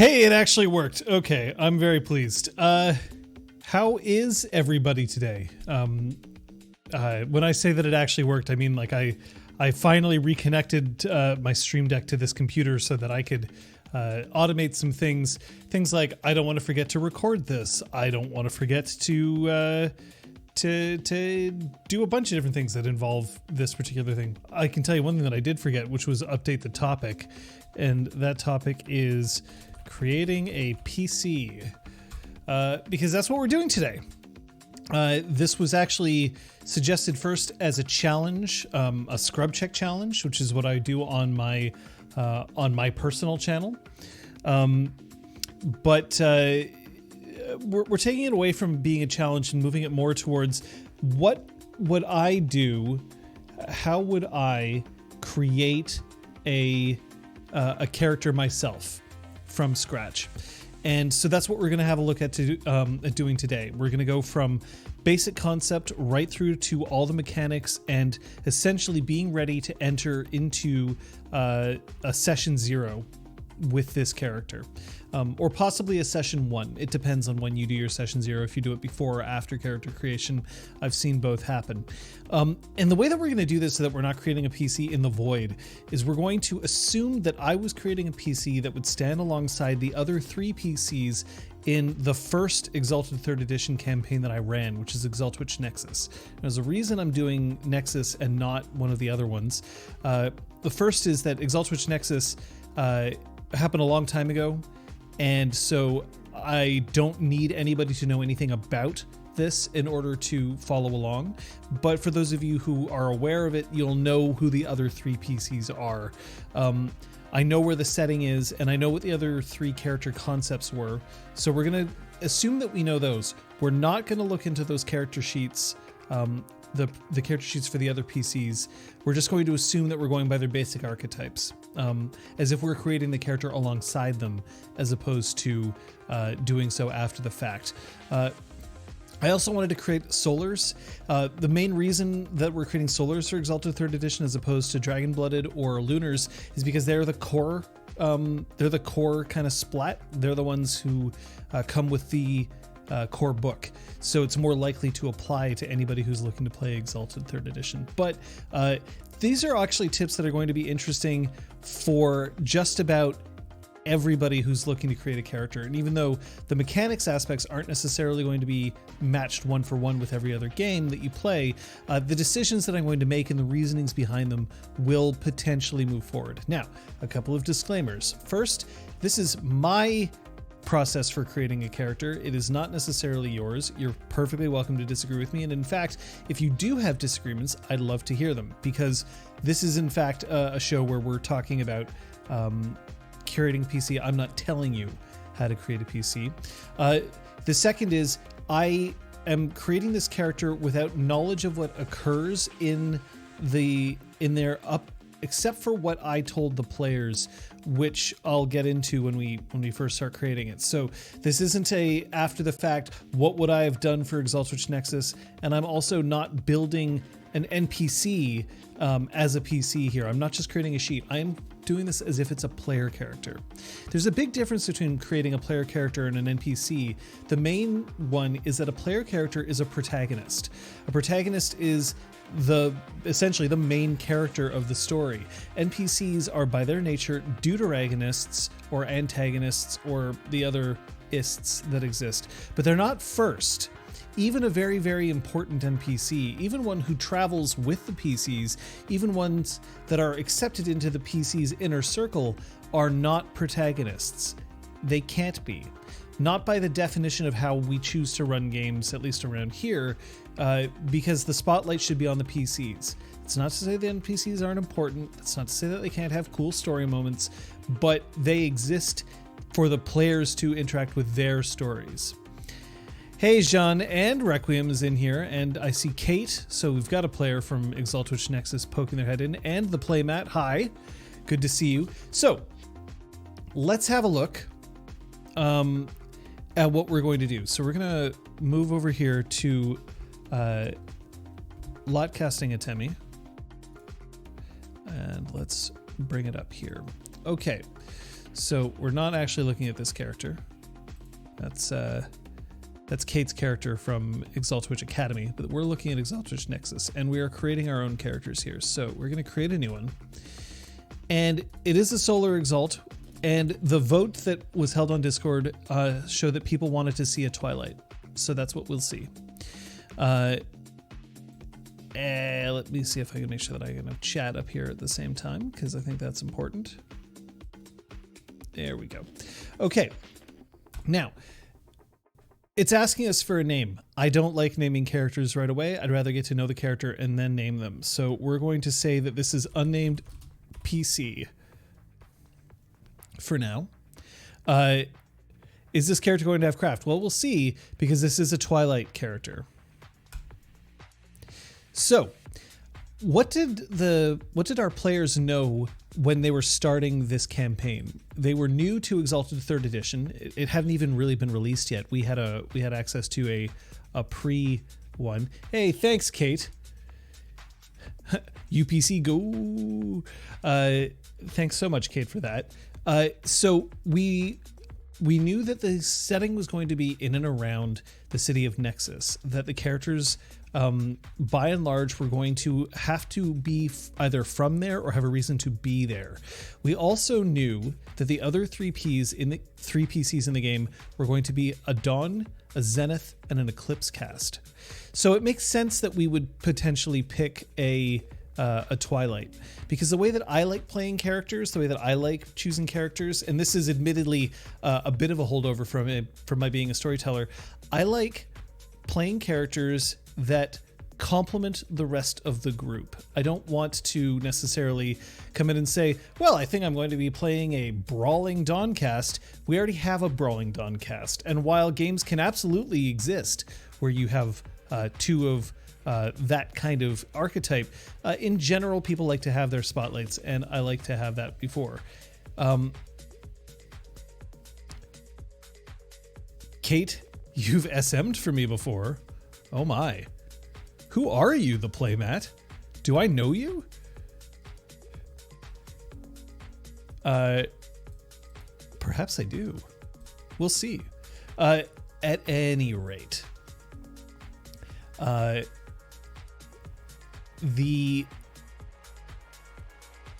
Hey, it actually worked. Okay, I'm very pleased. How is everybody today? When I say that it actually worked, I mean like I finally reconnected my Stream Deck to this computer so that I could automate some things. Things like I don't want to forget to record this. I don't want to forget to do a bunch of different things that involve this particular thing. I can tell you one thing that I did forget, which was update the topic, and that topic is creating a PC, because that's what we're doing today. This was actually suggested first as a challenge, a scrub check challenge, which is what I do on my personal channel. But we're taking it away from being a challenge and moving it more towards what would I do? How would I create a character myself from scratch? And so that's what we're going to have a look at doing today. We're going to go from basic concept right through to all the mechanics and essentially being ready to enter into a session 0 with this character, or possibly a session 1. It depends on when you do your session 0, if you do it before or after character creation. I've seen both happen. And the way that we're going to do this so that we're not creating a PC in the void is we're going to assume that I was creating a PC that would stand alongside the other 3 PCs in the first Exalted Third Edition campaign that I ran, which is ExalTwitch Nexus. There's a reason I'm doing Nexus and not one of the other ones. The first is that ExalTwitch Nexus happened a long time ago, and so I don't need anybody to know anything about this in order to follow along. But for those of you who are aware of it, you'll know who the other 3 PCs are. I know where the setting is, and I know what the other 3 character concepts were, so we're going to assume that we know those. We're not going to look into those character sheets, the character sheets for the other PCs. We're just going to assume that we're going by their basic archetypes, as if we're creating the character alongside them, as opposed to doing so after the fact. I also wanted to create Solars. The main reason that we're creating Solars for Exalted Third Edition as opposed to Dragon-Blooded or Lunars is because they're the core. They're the core kind of splat. They're the ones who come with the core book, so it's more likely to apply to anybody who's looking to play Exalted Third Edition. But these are actually tips that are going to be interesting for just about everybody who's looking to create a character. And even though the mechanics aspects aren't necessarily going to be matched 1-for-1 with every other game that you play, the decisions that I'm going to make and the reasonings behind them will potentially move forward. Now, a couple of disclaimers. First, this is my process for creating a character. It is not necessarily yours. You're perfectly welcome to disagree with me, and in fact, if you do have disagreements, I'd love to hear them, because this is in fact a show where we're talking about curating a PC. I'm not telling you how to create a PC. The second is I am creating this character without knowledge of what occurs in their except for what I told the players, which I'll get into when we first start creating it. So this isn't a after the fact, what would I have done for ExalTwitch Nexus? And I'm also not building an NPC as a PC here. I'm not just creating a sheet. I'm doing this as if it's a player character. There's a big difference between creating a player character and an NPC. The main one is that a player character is a protagonist. A protagonist is essentially the main character of the story. NPCs are by their nature deuteragonists or antagonists or the other ists that exist, but they're not first. Even a very, very important NPC, even one who travels with the PCs, even ones that are accepted into the PC's inner circle, are not protagonists. They can't be. Not by the definition of how we choose to run games, at least around here, because the spotlight should be on the PCs. It's not to say the NPCs aren't important. It's not to say that they can't have cool story moments, but they exist for the players to interact with their stories. Hey, Jean and Requiem is in here, and I see Kate, so we've got a player from ExalTwitch Nexus poking their head in, and the playmat. Hi, good to see you. So, let's have a look at what we're going to do. So we're going to move over here to lot casting Atemi, and let's bring it up here. Okay, So we're not actually looking at this character. That's Kate's character from ExalTwitch Academy, but we're looking at ExalTwitch Nexus, and we are creating our own characters here. So we're going to create a new one, and it is a Solar Exalt, and the vote that was held on Discord showed that people wanted to see a Twilight, so that's what we'll see. Let me see if I can make sure that I can have chat up here at the same time, because I think that's important. There we go. Okay, now, it's asking us for a name. I don't like naming characters right away. I'd rather get to know the character and then name them. So we're going to say that this is unnamed PC for now. Is this character going to have craft? Well, we'll see, because this is a Twilight character. So what did our players know when they were starting this campaign? They were new to Exalted Third Edition. It hadn't even really been released yet. We had access to a pre one. Hey, thanks, Kate. UPC go. Thanks so much, Kate, for that. So we knew that the setting was going to be in and around the city of Nexus, that the characters by and large were going to have to be either from there or have a reason to be there. We also knew that the other three PCs in the game were going to be a Dawn, a Zenith, and an Eclipse cast. So it makes sense that we would potentially pick a Twilight, because the way that I like playing characters, the way that I like choosing characters, and this is admittedly a bit of a holdover from my being a storyteller, I like playing characters that complement the rest of the group. I don't want to necessarily come in and say, well, I think I'm going to be playing a Brawling Dawn cast. We already have a Brawling Dawn cast, and while games can absolutely exist where you have two of that kind of archetype, in general, people like to have their spotlights, and I like to have that before. Kate, you've SM'd for me before. Oh my. Who are you, the playmat? Do I know you? Perhaps I do. We'll see. At any rate,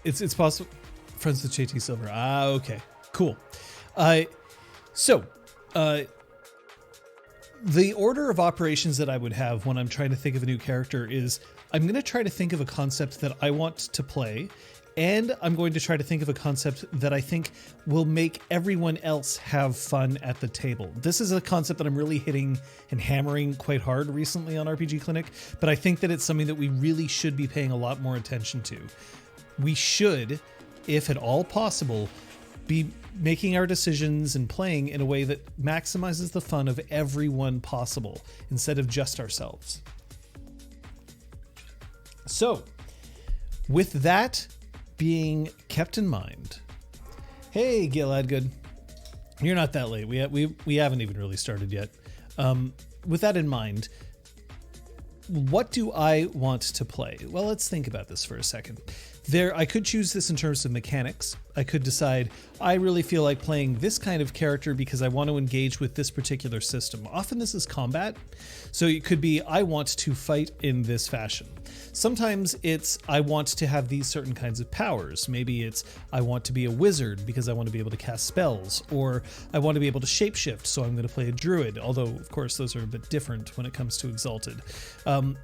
it's possible. Friends with JT Silver. Okay, cool. The order of operations that I would have when I'm trying to think of a new character is I'm going to try to think of a concept that I want to play, and I'm going to try to think of a concept that I think will make everyone else have fun at the table. This is a concept that I'm really hitting and hammering quite hard recently on RPGClinic, but I think that it's something that we really should be paying a lot more attention to. We should, if at all possible, be making our decisions and playing in a way that maximizes the fun of everyone possible instead of just ourselves. So, with that being kept in mind, hey Gil Adgood, you're not that late. We haven't even really started yet. With that in mind, what do I want to play? Well, let's think about this for a second. I could choose this in terms of mechanics. I could decide I really feel like playing this kind of character because I want to engage with this particular system. Often this is combat, so it could be I want to fight in this fashion. Sometimes it's I want to have these certain kinds of powers. Maybe it's I want to be a wizard because I want to be able to cast spells, or I want to be able to shapeshift, so I'm going to play a druid, although of course those are a bit different when it comes to Exalted.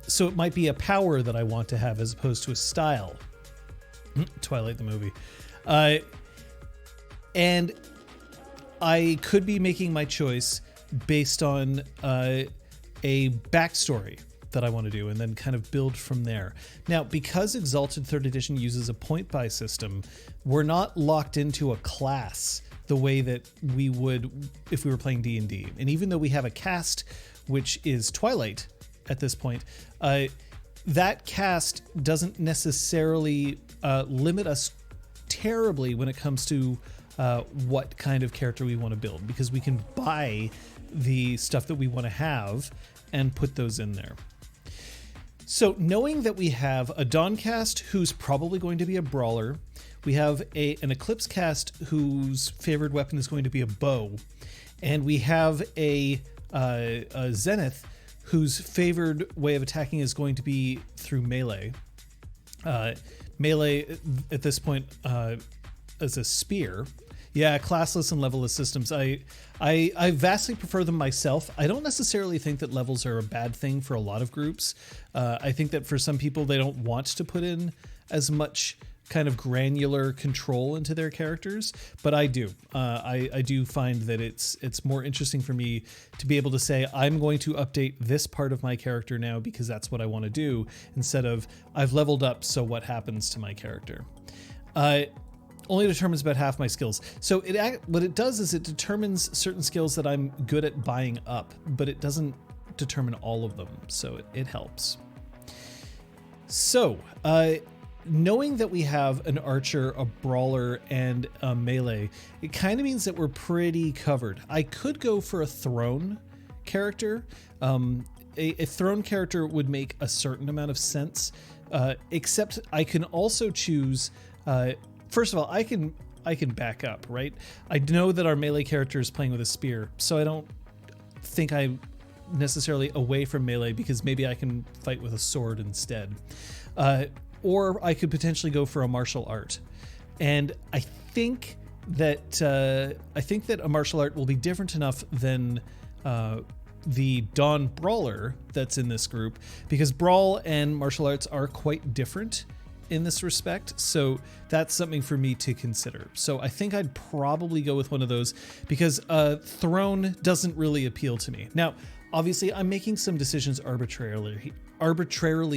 So it might be a power that I want to have as opposed to a style. Twilight the movie. And I could be making my choice based on a backstory that I want to do and then kind of build from there. Now, because Exalted Third Edition uses a point buy system, we're not locked into a class the way that we would if we were playing D&D. And even though we have a cast, which is Twilight at this point, that cast doesn't necessarily limit us terribly when it comes to what kind of character we want to build, because we can buy the stuff that we want to have and put those in there. So knowing that we have a Dawncast who's probably going to be a brawler, we have an Eclipse cast whose favored weapon is going to be a bow, and we have a Zenith whose favored way of attacking is going to be through melee. Melee at this point as a spear. Yeah, classless and levelless systems. I vastly prefer them myself. I don't necessarily think that levels are a bad thing for a lot of groups. I think that for some people, they don't want to put in as much kind of granular control into their characters, but I do. I do find that it's more interesting for me to be able to say, I'm going to update this part of my character now because that's what I want to do, instead of I've leveled up, so what happens to my character? Only determines about half my skills. So what it does is it determines certain skills that I'm good at buying up, but it doesn't determine all of them, so it helps. So, knowing that we have an archer, a brawler, and a melee, it kind of means that we're pretty covered. I could go for a thrown character. A thrown character would make a certain amount of sense, except I can also choose... First of all, I can back up, right? I know that our melee character is playing with a spear, so I don't think I'm necessarily away from melee because maybe I can fight with a sword instead. Or I could potentially go for a martial art. And I think that a martial art will be different enough than the Dawn Brawler that's in this group, because Brawl and martial arts are quite different in this respect, so that's something for me to consider. So I think I'd probably go with one of those because Throne doesn't really appeal to me. Now, obviously, I'm making some decisions arbitrarily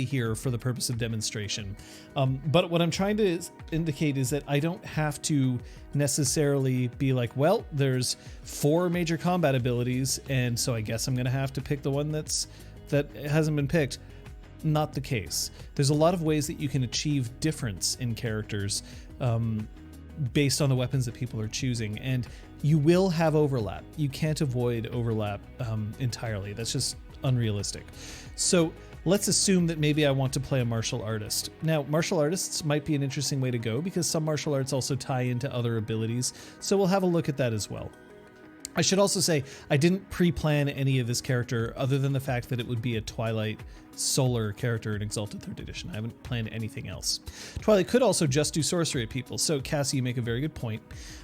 here for the purpose of demonstration, but what I'm trying to indicate is that I don't have to necessarily be like, well, there's 4 major combat abilities, and so I guess I'm gonna have to pick the one that hasn't been picked. Not the case. There's a lot of ways that you can achieve difference in characters based on the weapons that people are choosing, and you will have overlap. You can't avoid overlap entirely. That's just unrealistic. So let's assume that maybe I want to play a martial artist. Now, martial artists might be an interesting way to go because some martial arts also tie into other abilities, so we'll have a look at that as well. I should also say I didn't pre-plan any of this character other than the fact that it would be a Twilight Solar character in Exalted 3rd Edition. I haven't planned anything else. Twilight could also just do sorcery at people, so Cassie, you make a very good point.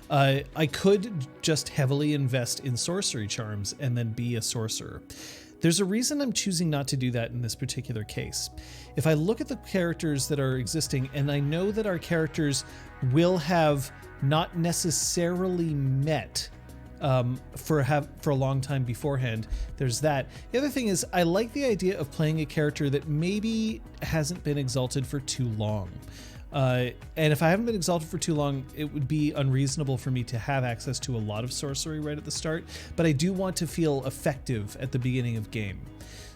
I could just heavily invest in sorcery charms and then be a sorcerer. There's a reason I'm choosing not to do that in this particular case. If I look at the characters that are existing, and I know that our characters will have not necessarily met for a long time beforehand, there's that. The other thing is I like the idea of playing a character that maybe hasn't been exalted for too long. And if I haven't been exalted for too long, it would be unreasonable for me to have access to a lot of sorcery right at the start, but I do want to feel effective at the beginning of game.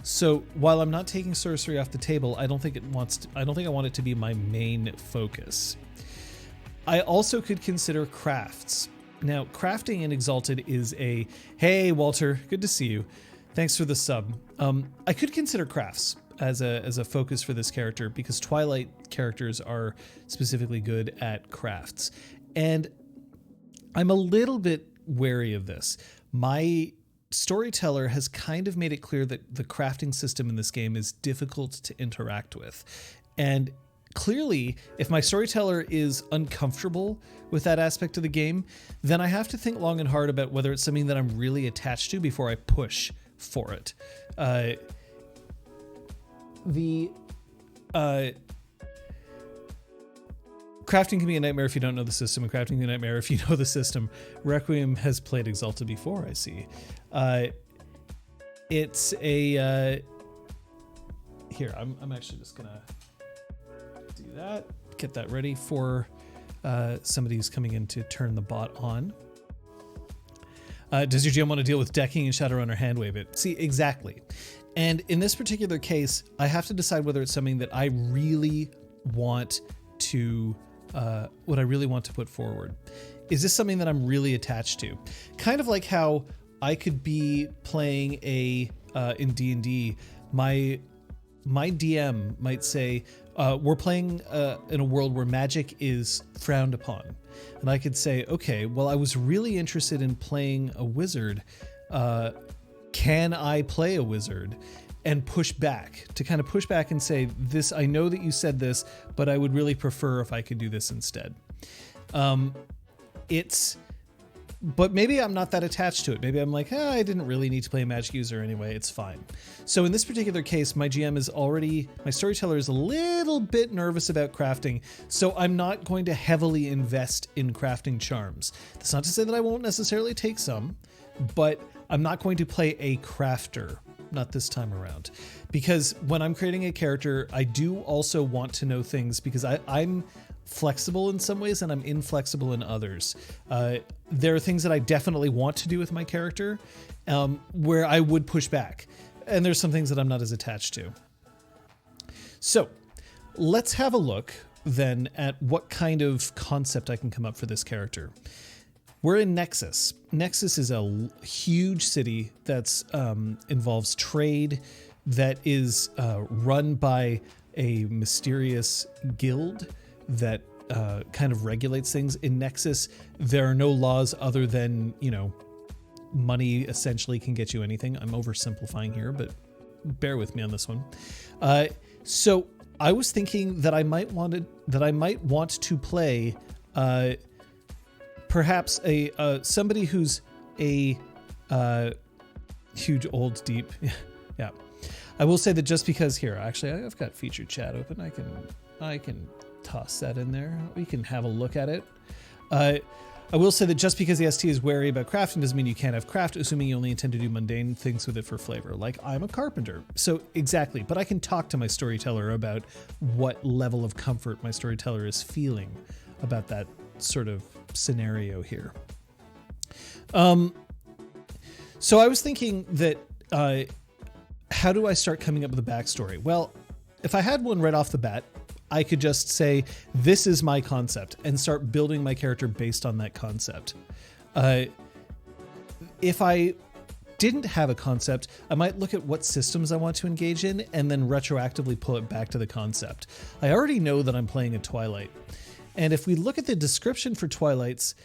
So while I'm not taking sorcery off the table, I don't think I want it to be my main focus. I also could consider crafts. Now, crafting in Exalted is hey, Walter, good to see you. Thanks for the sub. I could consider crafts as a focus for this character because Twilight characters are specifically good at crafts. And I'm a little bit wary of this. My storyteller has kind of made it clear that the crafting system in this game is difficult to interact with. And clearly, if my storyteller is uncomfortable with that aspect of the game, then I have to think long and hard about whether it's something that I'm really attached to before I push for it. Crafting can be a nightmare if you don't know the system, and crafting can be a nightmare if you know the system. Requiem has played Exalted before, I see. It's a... Here, I'm actually just gonna do that. Get that ready for somebody who's coming in to turn the bot on. Does your GM want to deal with decking and Shadowrun or hand wave it? See, exactly. And in this particular case, I have to decide whether it's something that I really want to, put forward. Is this something that I'm really attached to? Kind of like how I could be playing in D&D, my DM might say, we're playing in a world where magic is frowned upon. And I could say, okay, well, I was really interested in playing a wizard. Can I play a wizard? And push back, to kind of push back and say, this, I know that you said this, but I would really prefer if I could do this instead. But maybe I'm not that attached to it. Maybe I'm like, I didn't really need to play a magic user anyway, it's fine. So in this particular case, my GM is already, my storyteller is a little bit nervous about crafting, so I'm not going to heavily invest in crafting charms. That's not to say that I won't necessarily take some, but I'm not going to play a crafter. Not this time around, because when I'm creating a character, I do also want to know things, because I'm flexible in some ways and I'm inflexible in others. There are things that I definitely want to do with my character where I would push back, and there's some things that I'm not as attached to. So let's have a look then at what kind of concept I can come up for this character. We're in Nexus. Nexus is a huge city that's involves trade, that is run by a mysterious guild that kind of regulates things. In Nexus, there are no laws other than, money essentially can get you anything. I'm oversimplifying here, but bear with me on this one. So I was thinking that I might want to play perhaps somebody who's a huge old deep. Yeah. I will say that just because here, actually, I've got featured chat open. I can toss that in there. We can have a look at it. I will say that just because the ST is wary about crafting doesn't mean you can't have craft, assuming you only intend to do mundane things with it for flavor. Like, I'm a carpenter. So exactly, but I can talk to my storyteller about what level of comfort my storyteller is feeling about that sort of scenario here. So I was thinking that how do I start coming up with a backstory? Well, if I had one right off the bat, I could just say, this is my concept, and start building my character based on that concept. If I didn't have a concept, I might look at what systems I want to engage in and then retroactively pull it back to the concept. I already know that I'm playing a Twilight. And if we look at the description for Twilights,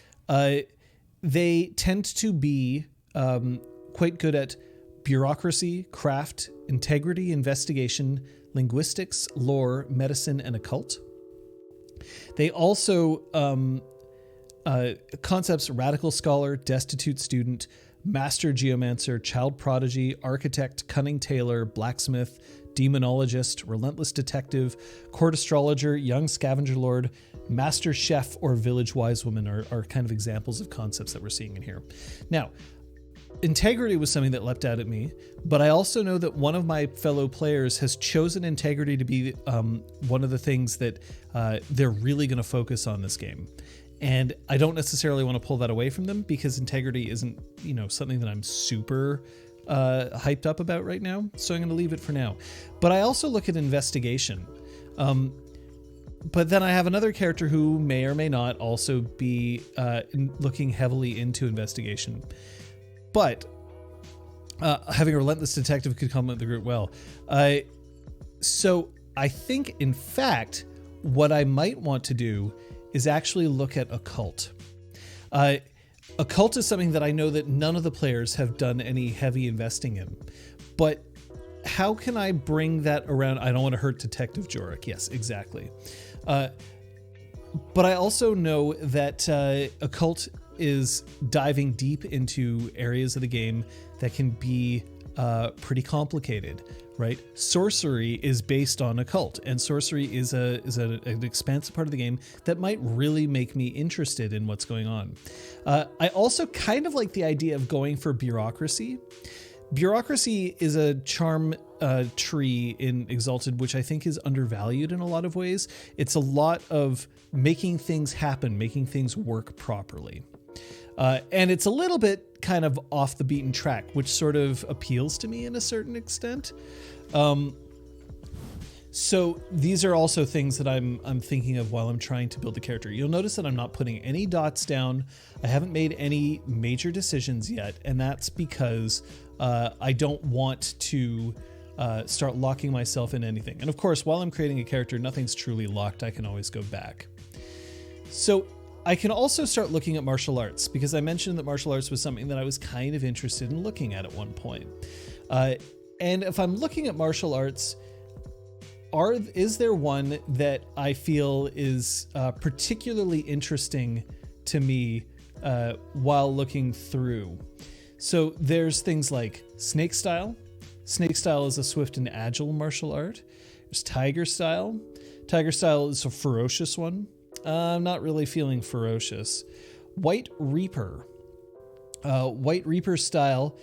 they tend to be quite good at bureaucracy, craft, integrity, investigation, linguistics, lore, medicine, and occult. They also concepts: radical scholar, destitute student, master geomancer, child prodigy, architect, cunning tailor, blacksmith, demonologist, relentless detective, court astrologer, young scavenger lord, master chef, or village wise woman are kind of examples of concepts that we're seeing in here. Now, integrity was something that leapt out at me, but I also know that one of my fellow players has chosen integrity to be one of the things that they're really going to focus on this game. And I don't necessarily want to pull that away from them, because integrity isn't, something that I'm super hyped up about right now. So I'm going to leave it for now. But I also look at investigation. But then I have another character who may or may not also be looking heavily into investigation. But having a relentless detective could complement the group well. So I think, in fact, what I might want to do is actually look at occult. Occult is something that I know that none of the players have done any heavy investing in. But how can I bring that around? I don't want to hurt Detective Jorik. Yes, exactly. But I also know that occult is diving deep into areas of the game that can be pretty complicated, right? Sorcery is based on occult, and sorcery is an expansive part of the game that might really make me interested in what's going on. I also kind of like the idea of going for bureaucracy. Bureaucracy is a charm tree in Exalted, which I think is undervalued in a lot of ways. It's a lot of making things happen, making things work properly. And it's a little bit kind of off the beaten track, which sort of appeals to me in a certain extent. So these are also things that I'm thinking of while I'm trying to build the character. You'll notice that I'm not putting any dots down. I haven't made any major decisions yet, and that's because I don't want to start locking myself in anything. And of course, while I'm creating a character, nothing's truly locked. I can always go back. So I can also start looking at martial arts, because I mentioned that martial arts was something that I was kind of interested in looking at one point. And if I'm looking at martial arts, is there one that I feel is particularly interesting to me while looking through? So there's things like snake style. Snake style is a swift and agile martial art. There's tiger style. Tiger style is a ferocious one. I'm not really feeling ferocious. White Reaper. White Reaper style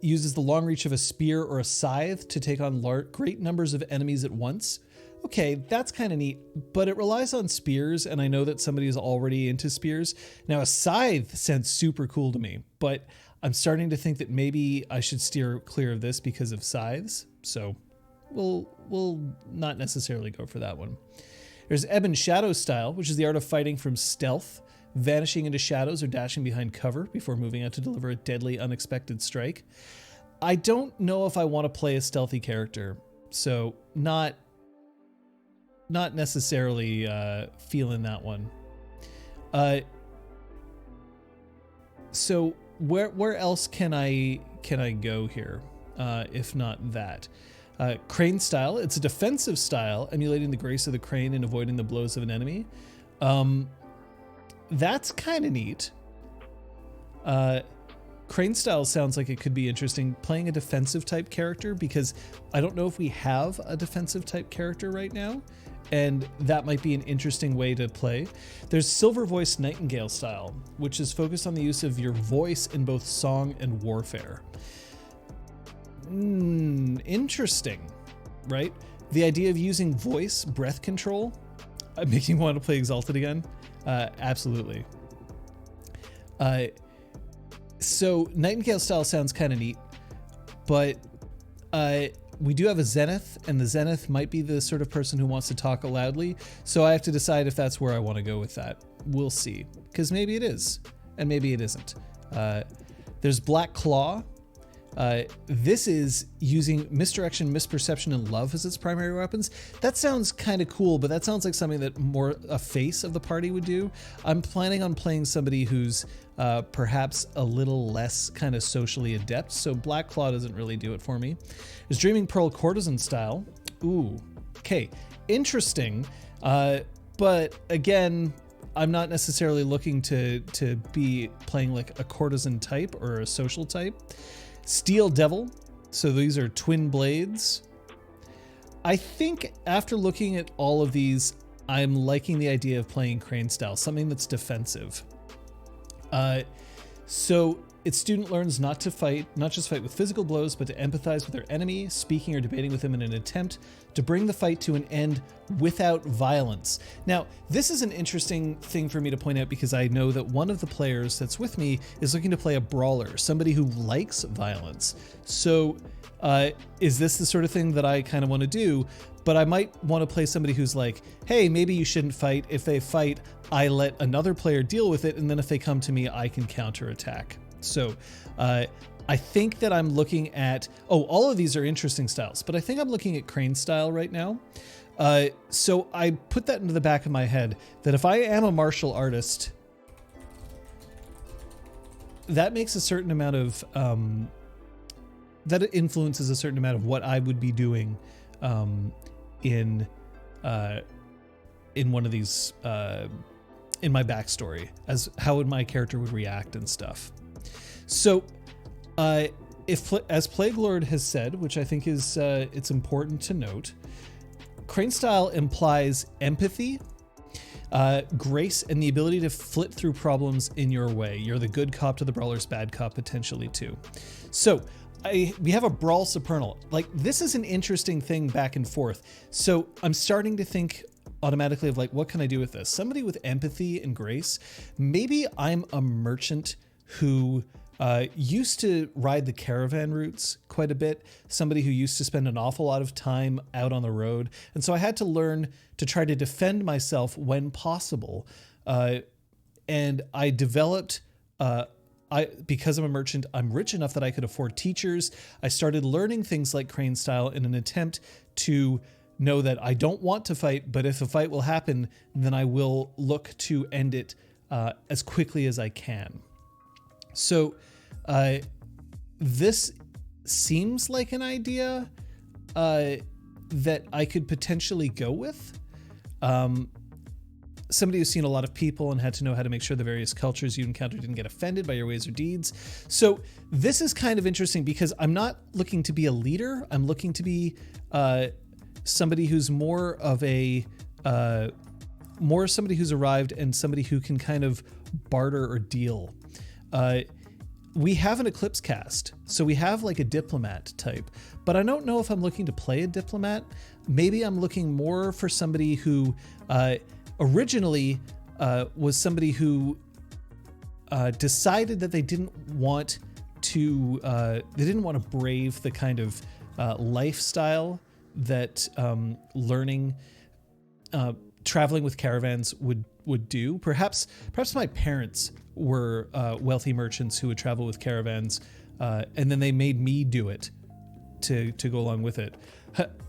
uses the long reach of a spear or a scythe to take on great numbers of enemies at once. Okay, that's kind of neat, but it relies on spears, and I know that somebody is already into spears. Now, a scythe sounds super cool to me, but I'm starting to think that maybe I should steer clear of this because of scythes, so we'll not necessarily go for that one. There's Ebon Shadow style, which is the art of fighting from stealth, vanishing into shadows or dashing behind cover before moving out to deliver a deadly, unexpected strike. I don't know if I want to play a stealthy character, so not necessarily feeling that one. So where else can I go here, if not that? Crane style. It's a defensive style, emulating the grace of the crane and avoiding the blows of an enemy. That's kind of neat. Crane style sounds like it could be interesting, playing a defensive type character, because I don't know if we have a defensive type character right now, and that might be an interesting way to play. There's Silver Voice Nightingale style, which is focused on the use of your voice in both song and warfare. Interesting, right? The idea of using voice breath control, making me want to play Exalted again. Absolutely. So Nightingale style sounds kind of neat, but we do have a Zenith, and the Zenith might be the sort of person who wants to talk loudly. So I have to decide if that's where I want to go with that. We'll see, because maybe it is, and maybe it isn't. There's Black Claw. This is using misdirection, misperception, and love as its primary weapons. That sounds kind of cool, but that sounds like something that more a face of the party would do. I'm planning on playing somebody who's perhaps a little less kind of socially adept, so Black Claw doesn't really do it for me. There's Dreaming Pearl Courtesan style. Ooh, okay, interesting, but again, I'm not necessarily looking to be playing like a courtesan type or a social type. Steel Devil, so these are twin blades. I think after looking at all of these, I'm liking the idea of playing Crane style, something that's defensive. So its student learns not just fight with physical blows, but to empathize with their enemy, speaking or debating with them in an attempt to bring the fight to an end without violence. Now, this is an interesting thing for me to point out, because I know that one of the players that's with me is looking to play a brawler, somebody who likes violence. So is this the sort of thing that I kind of want to do? But I might want to play somebody who's like, hey, maybe you shouldn't fight. If they fight, I let another player deal with it, and then if they come to me, I can counterattack. So I think that I'm looking at, all of these are interesting styles, but I think I'm looking at Crane style right now. So I put that into the back of my head, that if I am a martial artist, that makes a certain amount of, that influences a certain amount of what I would be doing in one of these, in my backstory, as how my character would react and stuff. So, as Plague Lord has said, which I think is it's important to note, Crane style implies empathy, grace, and the ability to flip through problems in your way. You're the good cop to the brawler's bad cop potentially too. So we have a brawl supernal. Like, this is an interesting thing back and forth. So I'm starting to think automatically of like, what can I do with this? Somebody with empathy and grace. Maybe I'm a merchant who used to ride the caravan routes quite a bit, somebody who used to spend an awful lot of time out on the road. And so I had to learn to try to defend myself when possible. And I developed because I'm a merchant, I'm rich enough that I could afford teachers. I started learning things like crane style in an attempt to know that I don't want to fight, but if a fight will happen, then I will look to end it as quickly as I can. So this seems like an idea that I could potentially go with. Somebody who's seen a lot of people and had to know how to make sure the various cultures you encounter didn't get offended by your ways or deeds. So this is kind of interesting because I'm not looking to be a leader. I'm looking to be somebody who's more of a somebody who's arrived and somebody who can kind of barter or deal. We have an Eclipse cast, so we have like a diplomat type, but I don't know if I'm looking to play a diplomat. Maybe I'm looking more for somebody who originally was somebody who decided that they didn't want to brave the kind of lifestyle that traveling with caravans would do. Perhaps my parents were wealthy merchants who would travel with caravans, and then they made me do it to go along with it.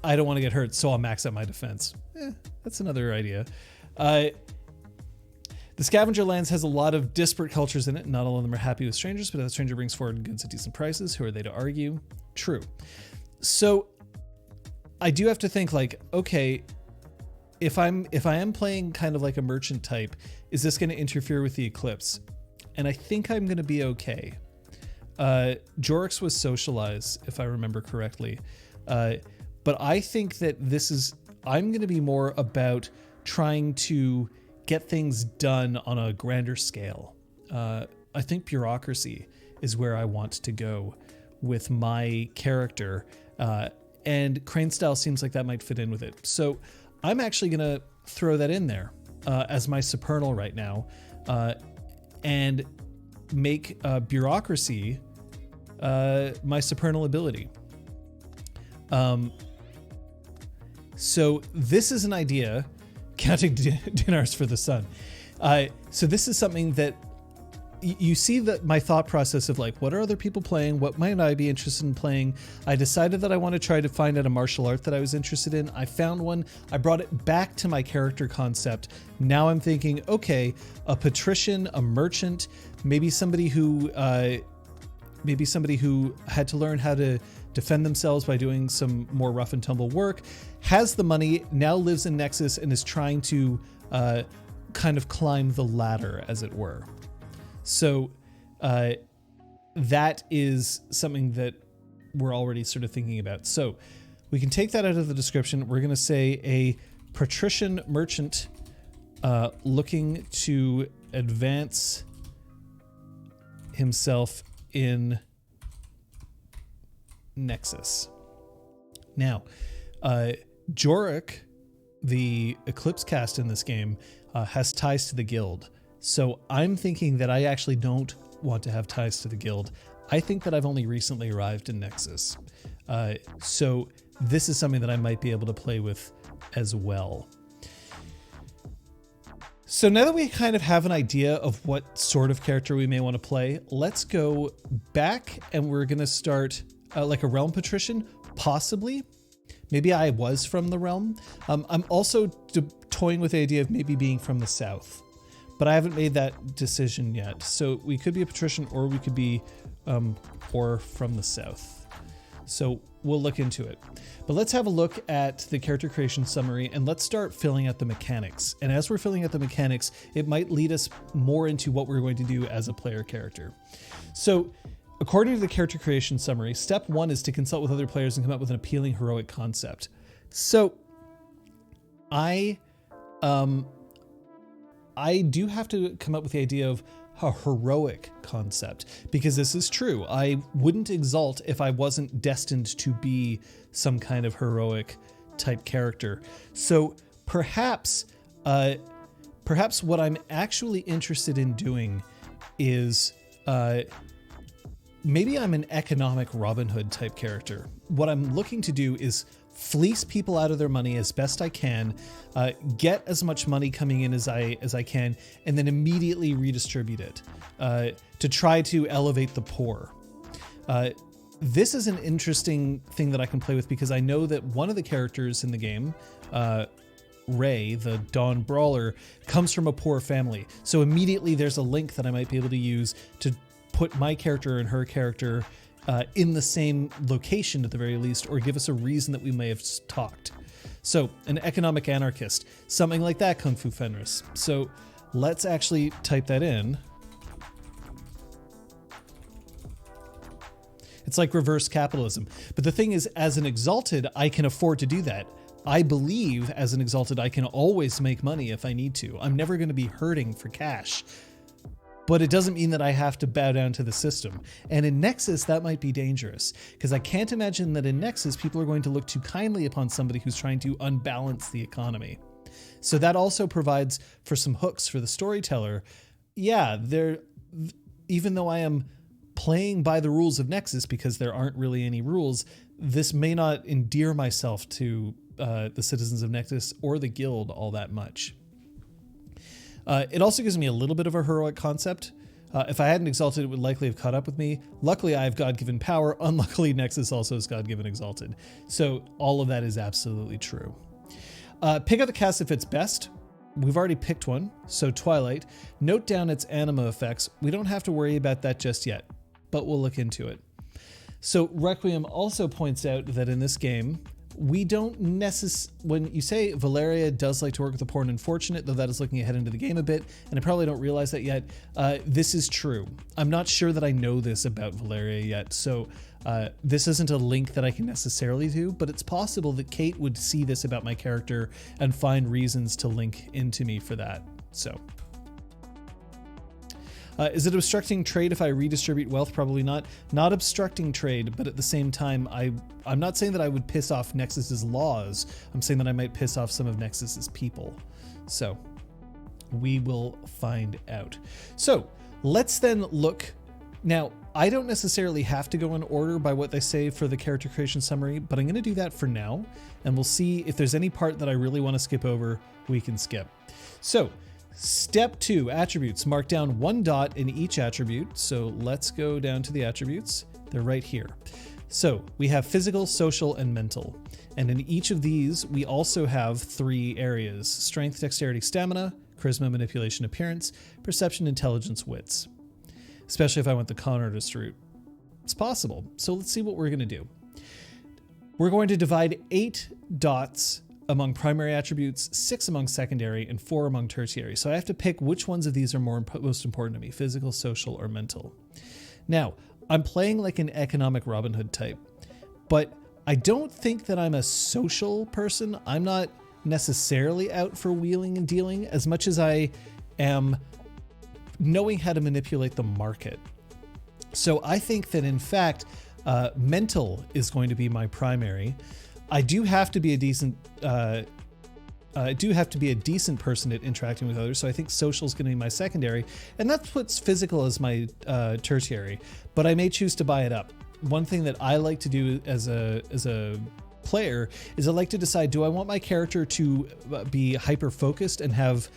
I don't want to get hurt, so I'll max out my defense. That's another idea. The Scavenger Lands has a lot of disparate cultures in it. Not all of them are happy with strangers, but if a stranger brings forward goods at decent prices, who are they to argue? True. So I do have to think like, okay, if I am playing kind of like a merchant type, is this going to interfere with the Eclipse? And I think I'm going to be okay. Jorix was socialize, if I remember correctly. But I think that I'm going to be more about trying to get things done on a grander scale. I think bureaucracy is where I want to go with my character. And crane style seems like that might fit in with it. So I'm actually going to throw that in there as my supernal right now, and make bureaucracy my supernal ability. So this is an idea, counting dinars for the sun. So this is something that you see that my thought process of like, what are other people playing? What might I be interested in playing? I decided that I want to try to find out a martial art that I was interested in. I found one. I brought it back to my character concept. Now I'm thinking, okay, a patrician, a merchant, maybe somebody who had to learn how to defend themselves by doing some more rough and tumble work, has the money, now lives in Nexus and is trying to kind of climb the ladder, as it were. So that is something that we're already sort of thinking about. So we can take that out of the description. We're going to say a patrician merchant looking to advance himself in Nexus. Now, Jorik, the Eclipse cast in this game, has ties to the guild. So I'm thinking that I actually don't want to have ties to the guild. I think that I've only recently arrived in Nexus. So this is something that I might be able to play with as well. So now that we kind of have an idea of what sort of character we may want to play, let's go back and we're going to start like a realm patrician, possibly. Maybe I was from the realm. I'm also toying with the idea of maybe being from the south, but I haven't made that decision yet. So we could be a patrician, or we could be or from the south. So we'll look into it. But let's have a look at the character creation summary, and let's start filling out the mechanics. And as we're filling out the mechanics, it might lead us more into what we're going to do as a player character. So according to the character creation summary, step 1 is to consult with other players and come up with an appealing heroic concept. So I do have to come up with the idea of a heroic concept, because this is true. I wouldn't exalt if I wasn't destined to be some kind of heroic type character. So perhaps what I'm actually interested in doing is maybe I'm an economic Robin Hood type character. What I'm looking to do is fleece people out of their money as best I can, get as much money coming in as I can, and then immediately redistribute it. to try to elevate the poor. This is an interesting thing that I can play with because I know that one of the characters in the game, Ray, the Dawn Brawler, comes from a poor family. So immediately there's a link that I might be able to use to put my character and her character in the same location at the very least, or give us a reason that we may have talked. So an economic anarchist, something like that, Kung Fu Fenris. So let's actually type that in. It's like reverse capitalism. But the thing is, as an Exalted, I can afford to do that. I believe as an Exalted, I can always make money if I need to. I'm never going to be hurting for cash. But it doesn't mean that I have to bow down to the system. And in Nexus, that might be dangerous, because I can't imagine that in Nexus, people are going to look too kindly upon somebody who's trying to unbalance the economy. So that also provides for some hooks for the storyteller. Yeah, even though I am playing by the rules of Nexus, because there aren't really any rules, this may not endear myself to the citizens of Nexus or the guild all that much. It also gives me a little bit of a heroic concept. If I hadn't Exalted, it would likely have caught up with me. Luckily, I have God-given power. Unluckily, Nexus also is God-given Exalted. So all of that is absolutely true. Pick out the cast if it's best. We've already picked one, so Twilight. Note down its anima effects. We don't have to worry about that just yet, but we'll look into it. So Requiem also points out that in this game, we don't when you say Valeria does like to work with the poor and unfortunate, though that is looking ahead into the game a bit, and I probably don't realize that yet, this is true. I'm not sure that I know this about Valeria yet, so this isn't a link that I can necessarily do, but it's possible that Kate would see this about my character and find reasons to link into me for that. So. Is it obstructing trade if I redistribute wealth? Probably not. Not obstructing trade, but at the same time, I'm not saying that I would piss off Nexus's laws. I'm saying that I might piss off some of Nexus's people. So we will find out. So let's then look. Now, I don't necessarily have to go in order by what they say for the character creation summary, but I'm going to do that for now, and we'll see if there's any part that I really want to skip over, we can skip. So Step 2, attributes. Mark down 1 dot in each attribute. So let's go down to the attributes. They're right here. So we have physical, social, and mental. And in each of these, we also have 3 areas: strength, dexterity, stamina, charisma, manipulation, appearance, perception, intelligence, wits. Especially if I went the con artist route. It's possible. So let's see what we're going to do. We're going to divide 8 dots among primary attributes, 6 among secondary, and 4 among tertiary. So I have to pick which ones of these are most important to me: physical, social, or mental. Now, I'm playing like an economic Robin Hood type, but I don't think that I'm a social person. I'm not necessarily out for wheeling and dealing as much as I am knowing how to manipulate the market. So I think that in fact, mental is going to be my primary. I do have to be a decent person at interacting with others, so I think social is going to be my secondary, and that puts physical as my tertiary, but I may choose to buy it up. One thing that I like to do as a player is I like to decide, do I want my character to be hyper-focused and have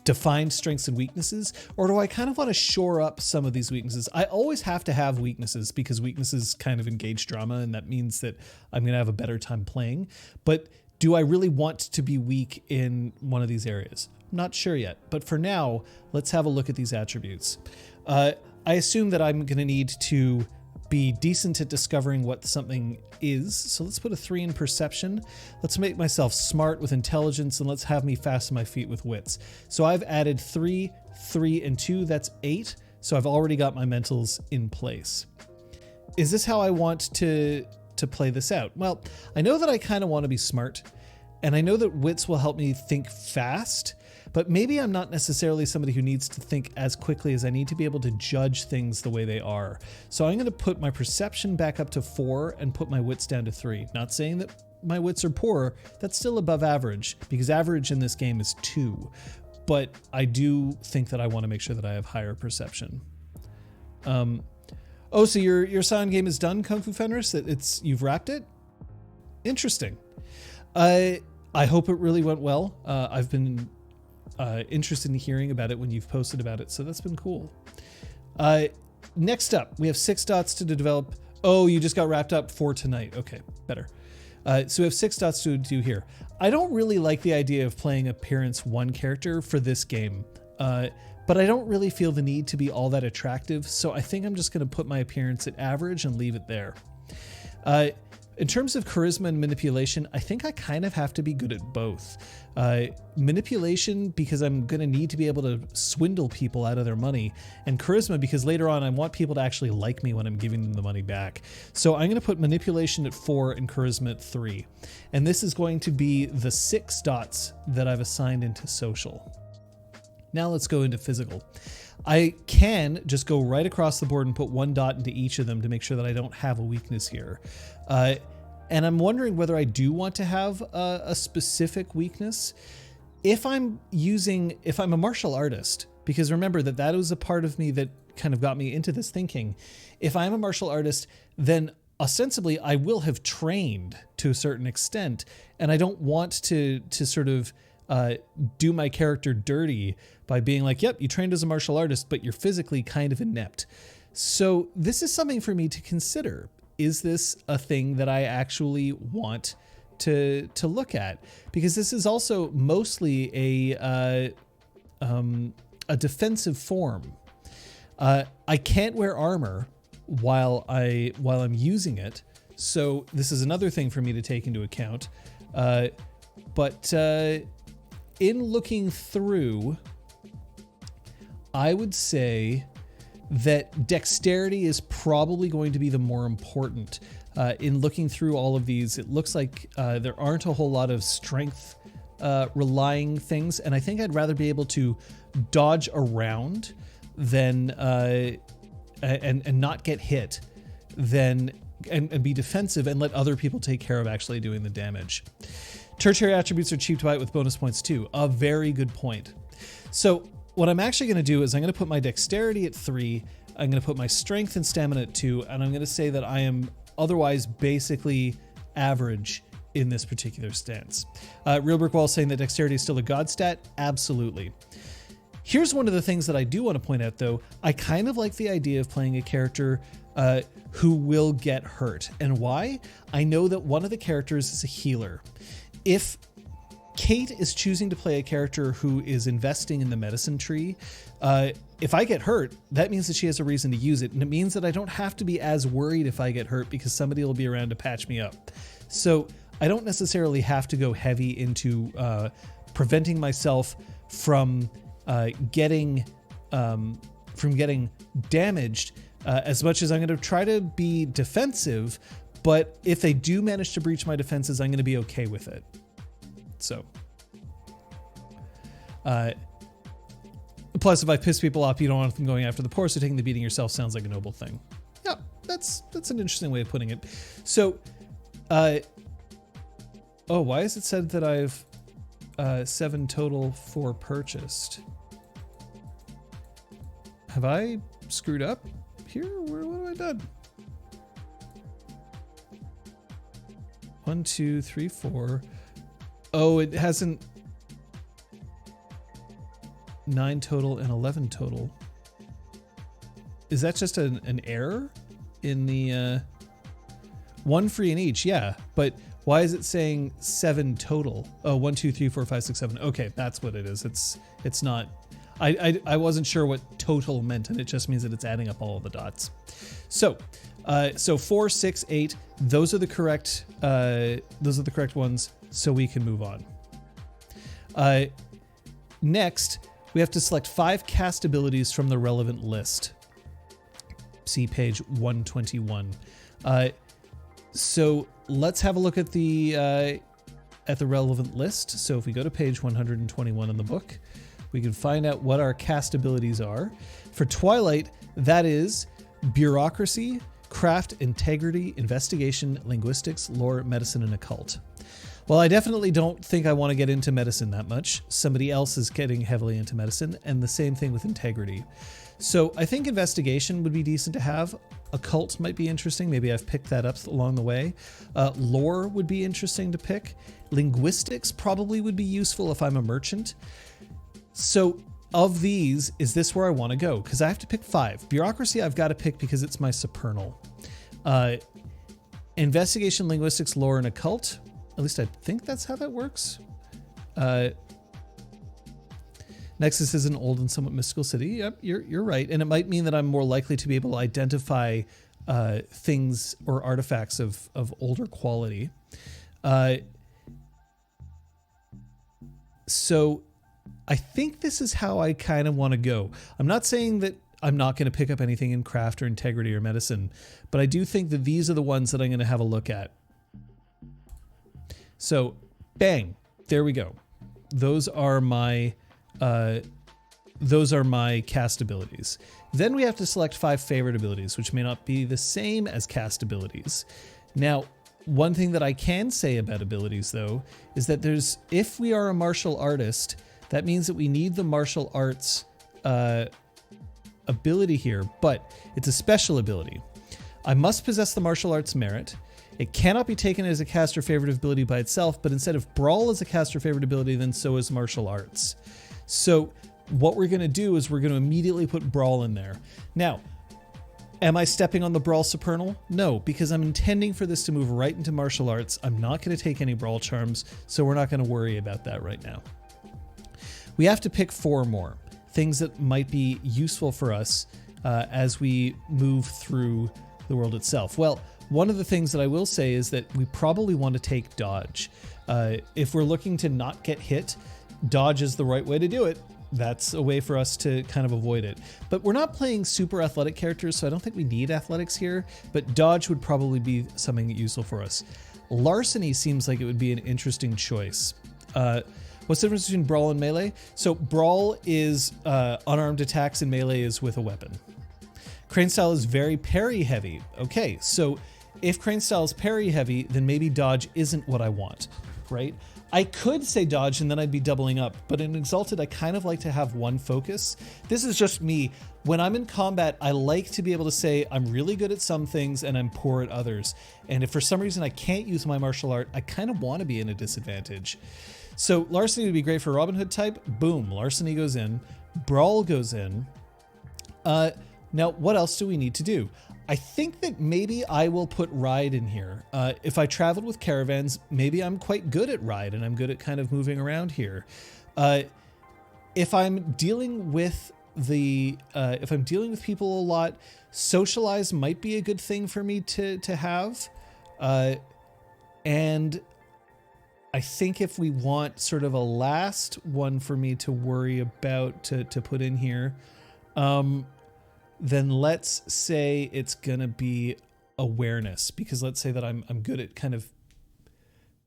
defined strengths and weaknesses, or do I kind of want to shore up some of these weaknesses? I always have to have weaknesses because weaknesses kind of engage drama, and that means that I'm going to have a better time playing. But do I really want to be weak in one of these areas? I'm not sure yet, but for now, let's have a look at these attributes. I assume that I'm going to need to be decent at discovering what something is. So let's put a 3 in perception. Let's make myself smart with intelligence, and let's have me fast on my feet with wits. So I've added 3, 3, and 2. That's 8. So I've already got my mentals in place. Is this how I want to play this out? Well, I know that I kind of want to be smart, and I know that wits will help me think fast, but maybe I'm not necessarily somebody who needs to think as quickly as I need to be able to judge things the way they are. So I'm going to put my perception back up to 4 and put my wits down to 3. Not saying that my wits are poor, that's still above average, because average in this game is 2. But I do think that I want to make sure that I have higher perception. Oh, so your sound game is done, Kung Fu Fenris? You've wrapped it? Interesting. I hope it really went well. I've been interested in hearing about it when you've posted about it, so that's been cool. Next up, we have 6 dots to develop. Oh, you just got wrapped up for tonight. Okay, better. So we have 6 dots to do here. I don't really like the idea of playing appearance 1 character for this game, but I don't really feel the need to be all that attractive, so I think I'm just going to put my appearance at average and leave it there. In terms of charisma and manipulation, I think I kind of have to be good at both. Manipulation, because I'm going to need to be able to swindle people out of their money, and charisma, because later on I want people to actually like me when I'm giving them the money back. So I'm going to put manipulation at 4 and charisma at 3. And this is going to be the 6 dots that I've assigned into social. Now let's go into physical. I can just go right across the board and put 1 dot into each of them to make sure that I don't have a weakness here. And I'm wondering whether I do want to have a specific weakness. If I'm a martial artist, because remember that was a part of me that kind of got me into this thinking. If I'm a martial artist, then ostensibly I will have trained to a certain extent, and I don't want to sort of do my character dirty by being like, yep, you trained as a martial artist, but you're physically kind of inept. So this is something for me to consider. Is this a thing that I actually want to look at? Because this is also mostly a defensive form. I can't wear armor while I'm using it, so this is another thing for me to take into account. But in looking through, I would say that dexterity is probably going to be the more important. In looking through all of these, it looks like there aren't a whole lot of strength relying things, and I think I'd rather be able to dodge around than and not get hit than and be defensive and let other people take care of actually doing the damage. Tertiary attributes are cheap to buy it with bonus points too. A very good point. So what I'm actually going to do is I'm going to put my dexterity at 3, I'm going to put my strength and stamina at 2, and I'm going to say that I am otherwise basically average in this particular stance. Real Brickwall saying that dexterity is still a god stat. Absolutely. Here's one of the things that I do want to point out though. I kind of like the idea of playing a character who will get hurt. And why? I know that one of the characters is a healer. If Kate is choosing to play a character who is investing in the medicine tree, if I get hurt, that means that she has a reason to use it. And it means that I don't have to be as worried if I get hurt because somebody will be around to patch me up. So I don't necessarily have to go heavy into preventing myself from getting damaged as much as I'm going to try to be defensive. But if they do manage to breach my defenses, I'm going to be okay with it. So, plus if I piss people off, you don't want them going after the poor, so taking the beating yourself sounds like a noble thing. Yeah, that's an interesting way of putting it. So, oh, why is it said that I've 7 total for purchased? Have I screwed up here? What have I done? 1, 2, 3, 4. Oh, it hasn't 9 total and 11 total. Is that just an error in the 1 free in each? Yeah, but why is it saying 7 total? Oh, 1, 2, 3, 4, 5, 6, 7. Okay, that's what it is. It's not. I wasn't sure what total meant, and it just means that it's adding up all of the dots. So 4, 6, 8. Those are the correct. Those are the correct ones. So we can move on. Next, we have to select 5 cast abilities from the relevant list. See page 121. So let's have a look at the relevant list. So if we go to page 121 in the book, we can find out what our cast abilities are. For Twilight, that is bureaucracy, craft, integrity, investigation, linguistics, lore, medicine, and occult. Well, I definitely don't think I want to get into medicine that much. Somebody else is getting heavily into medicine, and the same thing with integrity. So I think investigation would be decent to have. Occult might be interesting. Maybe I've picked that up along the way. Lore would be interesting to pick. Linguistics probably would be useful if I'm a merchant. So of these, is this where I want to go? Because I have to pick 5. Bureaucracy I've got to pick because it's my supernal. Investigation, linguistics, lore, and occult. At least I think that's how that works. Nexus is an old and somewhat mystical city. Yep, you're right. And it might mean that I'm more likely to be able to identify things or artifacts of older quality. So I think this is how I kind of want to go. I'm not saying that I'm not going to pick up anything in craft or integrity or medicine, but I do think that these are the ones that I'm going to have a look at. So bang, there we go. Those are my cast abilities. Then we have to select 5 favorite abilities, which may not be the same as cast abilities. Now, one thing that I can say about abilities, though, is that if we are a martial artist, that means that we need the martial arts ability here, but it's a special ability. I must possess the martial arts merit. It cannot be taken as a cast or favorite ability by itself, but instead of Brawl as a cast or favorite ability, then so is martial arts. So what we're going to do is we're going to immediately put Brawl in there. Now, am I stepping on the Brawl supernal? No, because I'm intending for this to move right into martial arts. I'm not going to take any Brawl charms, so we're not going to worry about that right now. We have to pick 4 more things that might be useful for us as we move through the world itself. Well, one of the things that I will say is that we probably want to take dodge. If we're looking to not get hit, dodge is the right way to do it. That's a way for us to kind of avoid it. But we're not playing super athletic characters, so I don't think we need athletics here, but dodge would probably be something useful for us. Larceny seems like it would be an interesting choice. What's the difference between Brawl and Melee? So Brawl is unarmed attacks and Melee is with a weapon. Crane Style is very parry heavy. Okay, so if Crane Style is parry heavy, then maybe dodge isn't what I want, right? I could say dodge and then I'd be doubling up, but in Exalted, I kind of like to have one focus. This is just me. When I'm in combat, I like to be able to say I'm really good at some things and I'm poor at others. And if for some reason I can't use my martial art, I kind of want to be in a disadvantage. So Larceny would be great for Robin Hood type. Boom, Larceny goes in. Brawl goes in. Now, what else do we need to do? I think that maybe I will put Ride in here. If I traveled with caravans, maybe I'm quite good at Ride and I'm good at kind of moving around here. If I'm dealing with people a lot, Socialize might be a good thing for me to have. And I think if we want sort of a last one for me to worry about to put in here, then let's say it's gonna be awareness, because let's say that I'm good at kind of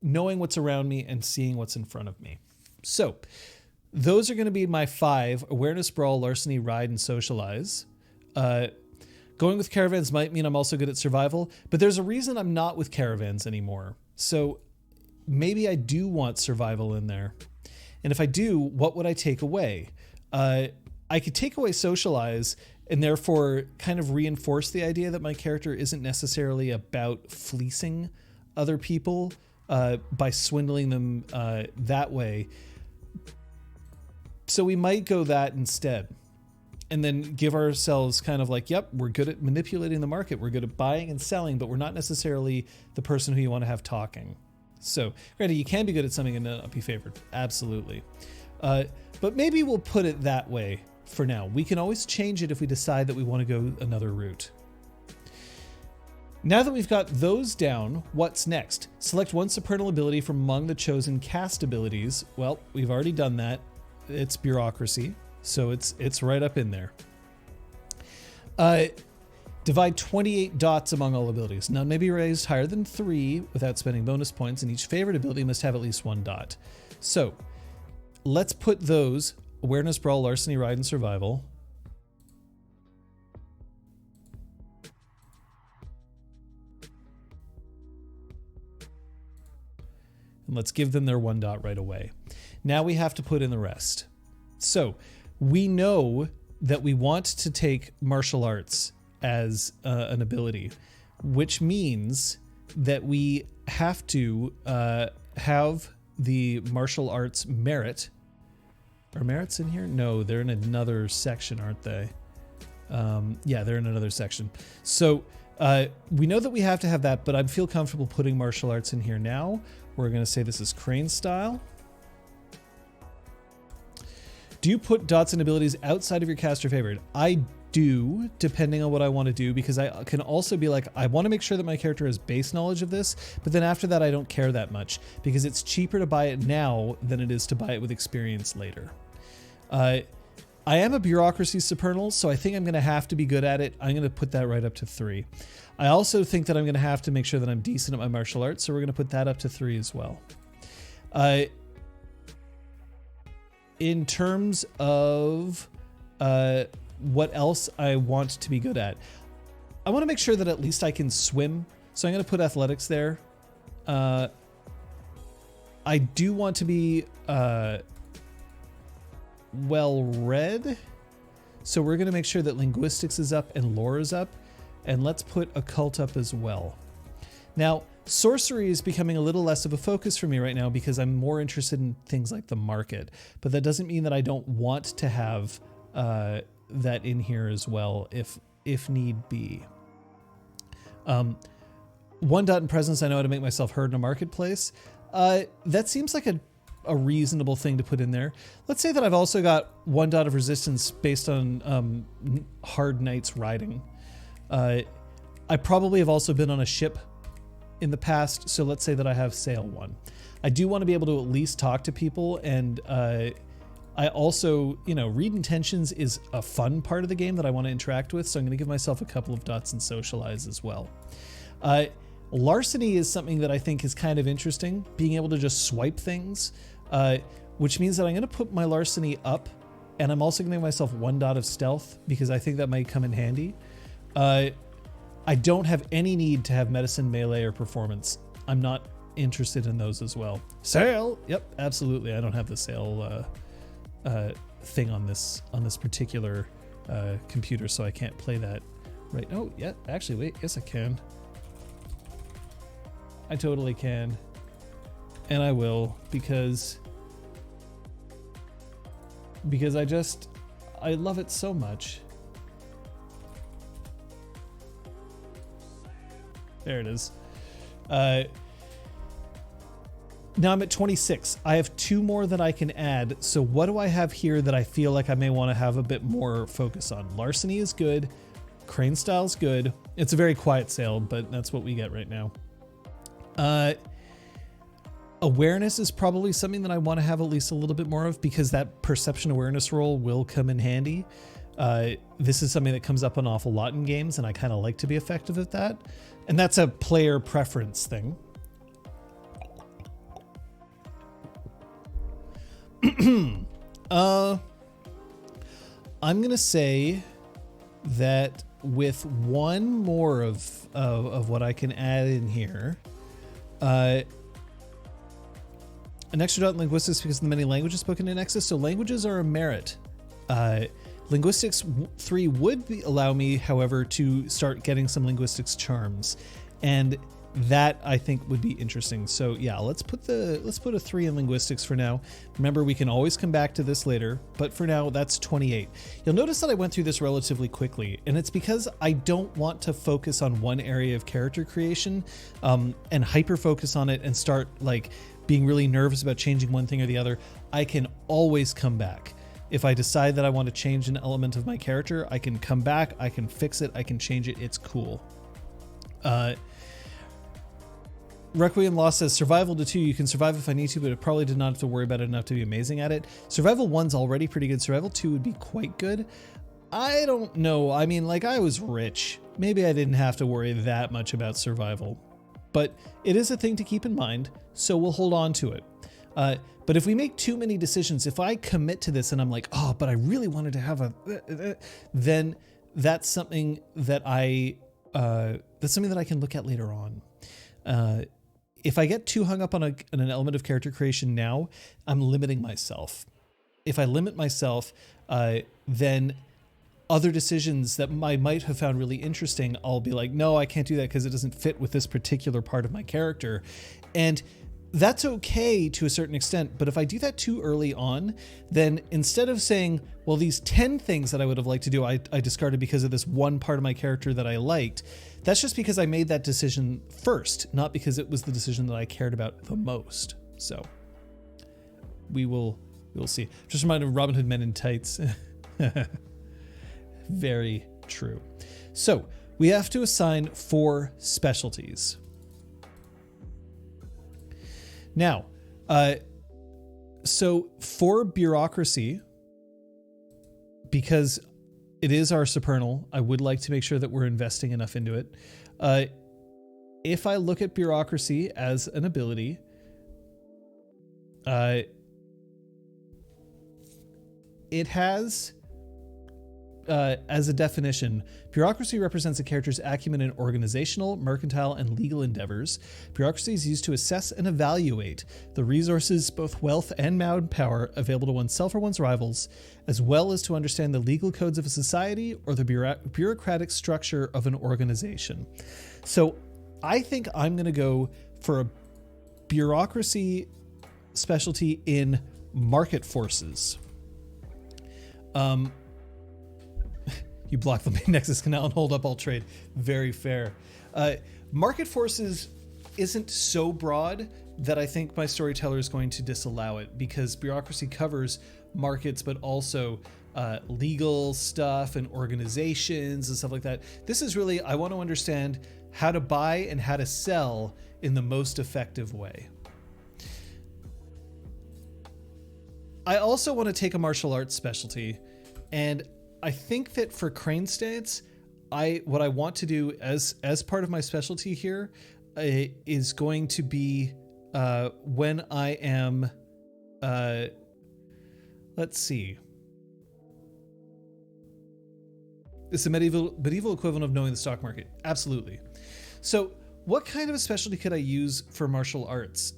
knowing what's around me and seeing what's in front of me. So those are gonna be my 5: awareness, Brawl, Larceny, Ride, and Socialize. Going with caravans might mean I'm also good at survival, but there's a reason I'm not with caravans anymore. So maybe I do want survival in there. And if I do, what would I take away? I could take away Socialize and therefore kind of reinforce the idea that my character isn't necessarily about fleecing other people by swindling them that way. So we might go that instead. And then give ourselves kind of like, yep, we're good at manipulating the market. We're good at buying and selling, but we're not necessarily the person who you want to have talking. So, granted, you can be good at something and not be favored. Absolutely. But maybe we'll put it that way for now. We can always change it if we decide that we want to go another route. Now that we've got those down, what's next? Select one supernal ability from among the chosen cast abilities. Well, we've already done that. It's bureaucracy. So it's right up in there. Divide 28 dots among all abilities. None may be raised higher than 3 without spending bonus points, and each favorite ability must have at least 1 dot. So let's put those: awareness, Brawl, Larceny, Ride, and Survival. And let's give them their 1 dot right away. Now we have to put in the rest. So we know that we want to take martial arts as an ability, which means that we have to have the martial arts merit Are merits in here? No, they're in another section, aren't they? Yeah, they're in another section. So we know that we have to have that, but I feel comfortable putting martial arts in here now. We're going to say this is crane style. Do you put dots and abilities outside of your caster favorite? I do, depending on what I want to do, because I can also be like, I want to make sure that my character has base knowledge of this, but then after that I don't care that much, because it's cheaper to buy it now than it is to buy it with experience later. I am a bureaucracy supernal, so I think I'm going to have to be good at it. I'm going to put that right up to 3. I also think that I'm going to have to make sure that I'm decent at my martial arts, so we're going to put that up to 3 as well. In terms of what else I want to be good at, I want to make sure that at least I can swim, so I'm going to put athletics there. I do want to be well-read, so we're going to make sure that linguistics is up and lore is up, and let's put occult up as well. Now, sorcery is becoming a little less of a focus for me right now because I'm more interested in things like the market, but that doesn't mean that I don't want to have that in here as well if need be. 1 dot in presence, I know how to make myself heard in a marketplace. That seems like a reasonable thing to put in there. Let's say that I've also got 1 dot of resistance based on hard knights riding. I probably have also been on a ship in the past, so let's say that I have sail 1. I do want to be able to at least talk to people, and I also, read intentions is a fun part of the game that I want to interact with, so I'm going to give myself a couple of dots in socialize as well. Larceny is something that I think is kind of interesting, being able to just swipe things, which means that I'm going to put my larceny up, and I'm also going to give myself 1 dot of stealth because I think that might come in handy. I don't have any need to have medicine, melee, or performance. I'm not interested in those as well. Sail! Yep, absolutely. I don't have the sail thing on this particular computer, so I can't play that right. Oh, yeah, actually, wait. Yes, I can. I totally can. And I will, because I love it so much. There it is. Now I'm at 26. I have 2 more that I can add. So what do I have here that I feel like I may want to have a bit more focus on? Larceny is good. Crane style is good. It's a very quiet sail, but that's what we get right now. Awareness is probably something that I want to have at least a little bit more of, because that perception awareness roll will come in handy. This is something that comes up an awful lot in games, and I kind of like to be effective at that. And that's a player preference thing. I'm going to say that with 1 more of what I can add in here, an extra dot in linguistics because of the many languages spoken in Nexus. So languages are a merit. Linguistics 3 would allow me, however, to start getting some linguistics charms, and that I think would be interesting. So yeah, let's put a 3 in linguistics for now. Remember, we can always come back to this later, but for now that's 28. You'll notice that I went through this relatively quickly, and it's because I don't want to focus on one area of character creation and hyper focus on it and start like being really nervous about changing one thing or the other. I can always come back. If I decide that I want to change an element of my character, I can come back, I can fix it, I can change it, it's cool. Requiem Law says, survival to 2, you can survive if I need to, but I probably did not have to worry about it enough to be amazing at it. Survival 1's already pretty good. Survival 2 would be quite good. I don't know. I mean, like, I was rich. Maybe I didn't have to worry that much about survival. But it is a thing to keep in mind, so we'll hold on to it. But if we make too many decisions, if I commit to this and I'm like, oh, but I really wanted to have then that's something that I can look at later on. If I get too hung up on an element of character creation now, I'm limiting myself. If I limit myself, then other decisions that I might have found really interesting, I'll be like, no, I can't do that because it doesn't fit with this particular part of my character. And that's okay to a certain extent, but if I do that too early on, then instead of saying, well, these 10 things that I would have liked to do, I discarded because of this one part of my character that I liked, that's just because I made that decision first, not because it was the decision that I cared about the most. So we'll see. Just reminded of Robin Hood Men in Tights. Very true. So we have to assign 4 specialties. Now, so for bureaucracy, because it is our supernal, I would like to make sure that we're investing enough into it. If I look at bureaucracy as an ability, it has, as a definition, bureaucracy represents a character's acumen in organizational, mercantile, and legal endeavors. Bureaucracy is used to assess and evaluate the resources, both wealth and manpower, available to oneself or one's rivals, as well as to understand the legal codes of a society or the bureaucratic structure of an organization. So I think I'm going to go for a bureaucracy specialty in market forces. You block the main Nexus canal and hold up all trade. Very fair. Market forces isn't so broad that I think my storyteller is going to disallow it, because bureaucracy covers markets, but also legal stuff and organizations and stuff like that. This is really, I want to understand how to buy and how to sell in the most effective way. I also want to take a martial arts specialty, and I think that for Crane Stance, what I want to do as part of my specialty here is going to be when I am, let's see. It's the medieval equivalent of knowing the stock market. Absolutely. So what kind of a specialty could I use for martial arts?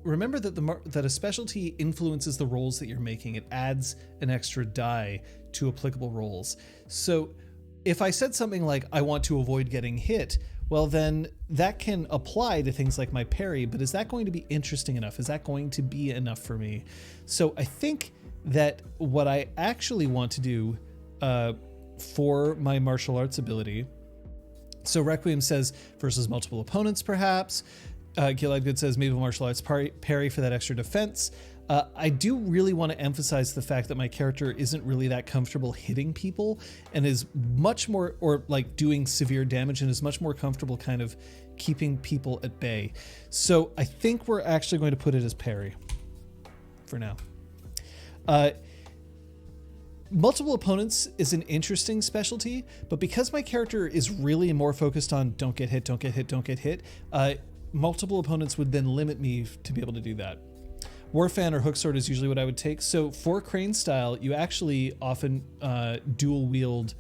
Remember that that a specialty influences the rolls that you're making. It adds an extra die to applicable rolls. So if I said something like, I want to avoid getting hit, well, then that can apply to things like my parry, but is that going to be interesting enough? Is that going to be enough for me? So I think that what I actually want to do for my martial arts ability, so Requiem says versus multiple opponents, perhaps. Gilad Good says medieval martial arts parry for that extra defense. I do really want to emphasize the fact that my character isn't really that comfortable hitting people and is much more, or like doing severe damage, and is much more comfortable kind of keeping people at bay. So I think we're actually going to put it as parry for now. Multiple opponents is an interesting specialty, but because my character is really more focused on don't get hit, don't get hit, don't get hit, multiple opponents would then limit me to be able to do that. Warfan or Hooksword is usually what I would take. So for Crane style, you actually often dual wield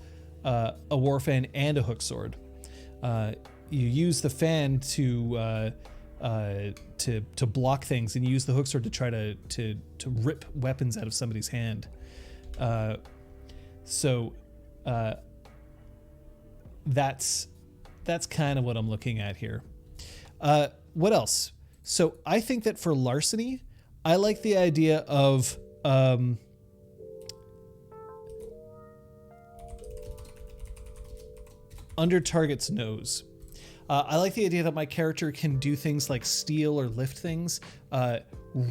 a Warfan and a Hooksword. You use the fan to block things, and you use the Hooksword to try to rip weapons out of somebody's hand. So that's kind of what I'm looking at here. What else? So I think that for larceny, I like the idea of under target's nose. I like the idea that my character can do things like steal or lift things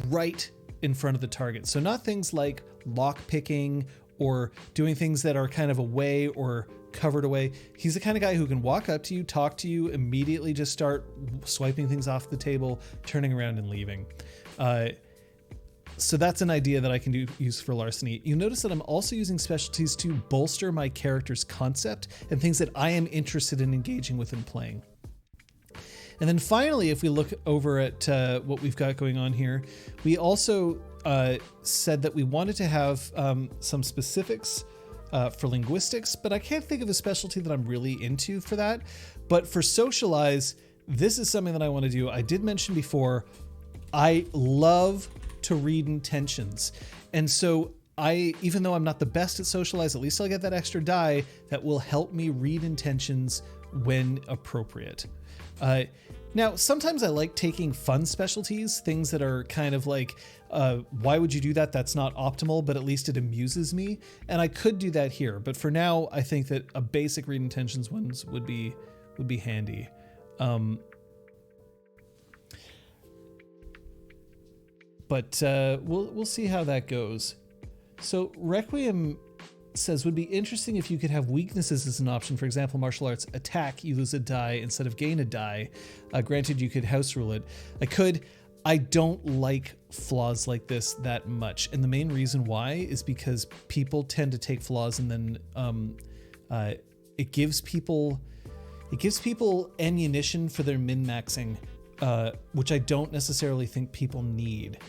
right in front of the target. So not things like lock picking or doing things that are kind of away or covered away. He's the kind of guy who can walk up to you, talk to you, immediately just start swiping things off the table, turning around and leaving. So that's an idea that I can use for larceny. You notice that I'm also using specialties to bolster my character's concept and things that I am interested in engaging with and playing. And then finally, if we look over at what we've got going on here, we also said that we wanted to have some specifics for linguistics, but I can't think of a specialty that I'm really into for that. But for socialize, this is something that I want to do. I did mention before, I love to read intentions. And so even though I'm not the best at socialize, at least I'll get that extra die that will help me read intentions when appropriate. Now, sometimes I like taking fun specialties, things that are kind of like, why would you do that? That's not optimal, but at least it amuses me. And I could do that here. But for now, I think that a basic read intentions ones would be handy. But we'll see how that goes. So Requiem says, would be interesting if you could have weaknesses as an option. For example, martial arts attack, you lose a die instead of gain a die. Granted, you could house rule it. I don't like flaws like this that much. And the main reason why is because people tend to take flaws and then it gives people ammunition for their min-maxing, which I don't necessarily think people need.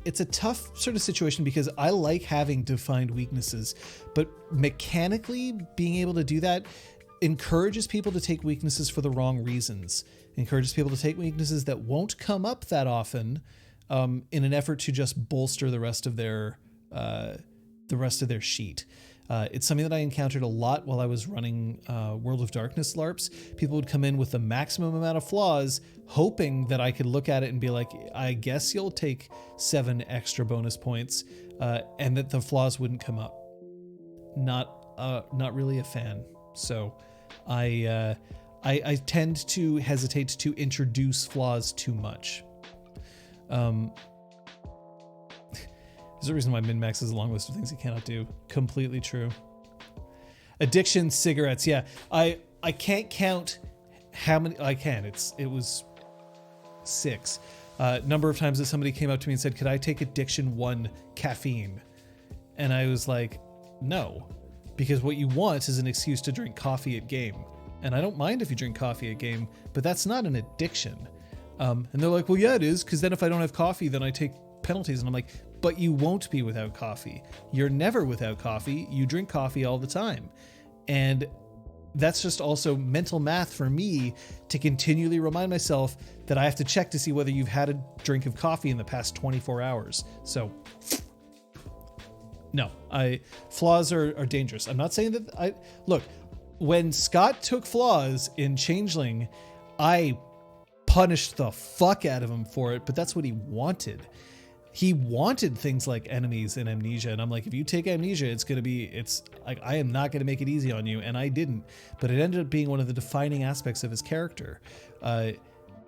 It's a tough sort of situation because I like having defined weaknesses, but mechanically being able to do that encourages people to take weaknesses for the wrong reasons. Encourages people to take weaknesses that won't come up that often, in an effort to just bolster the rest of their sheet. It's something that I encountered a lot while I was running World of Darkness LARPs. People would come in with the maximum amount of flaws, hoping that I could look at it and be like, I guess you'll take 7 extra bonus points, and that the flaws wouldn't come up. Not really a fan. So I tend to hesitate to introduce flaws too much. There's a reason why min-max is a long list of things you cannot do. Completely true. Addiction, cigarettes. Yeah, I can't count how many. I can. It was 6. Number of times that somebody came up to me and said, "Could I take addiction 1 caffeine?" And I was like, "No, because what you want is an excuse to drink coffee at game. And I don't mind if you drink coffee at game, but that's not an addiction." And they're like, "Well, yeah, it is, because then if I don't have coffee, then I take penalties." And I'm like, but you won't be without coffee. You're never without coffee. You drink coffee all the time. And that's just also mental math for me to continually remind myself that I have to check to see whether you've had a drink of coffee in the past 24 hours. So no, flaws are dangerous. I'm not saying that look, when Scott took flaws in Changeling, I punished the fuck out of him for it, but that's what he wanted. He wanted things like enemies and amnesia, and I'm like, if you take amnesia, it's like, I am not going to make it easy on you, and I didn't. But it ended up being one of the defining aspects of his character.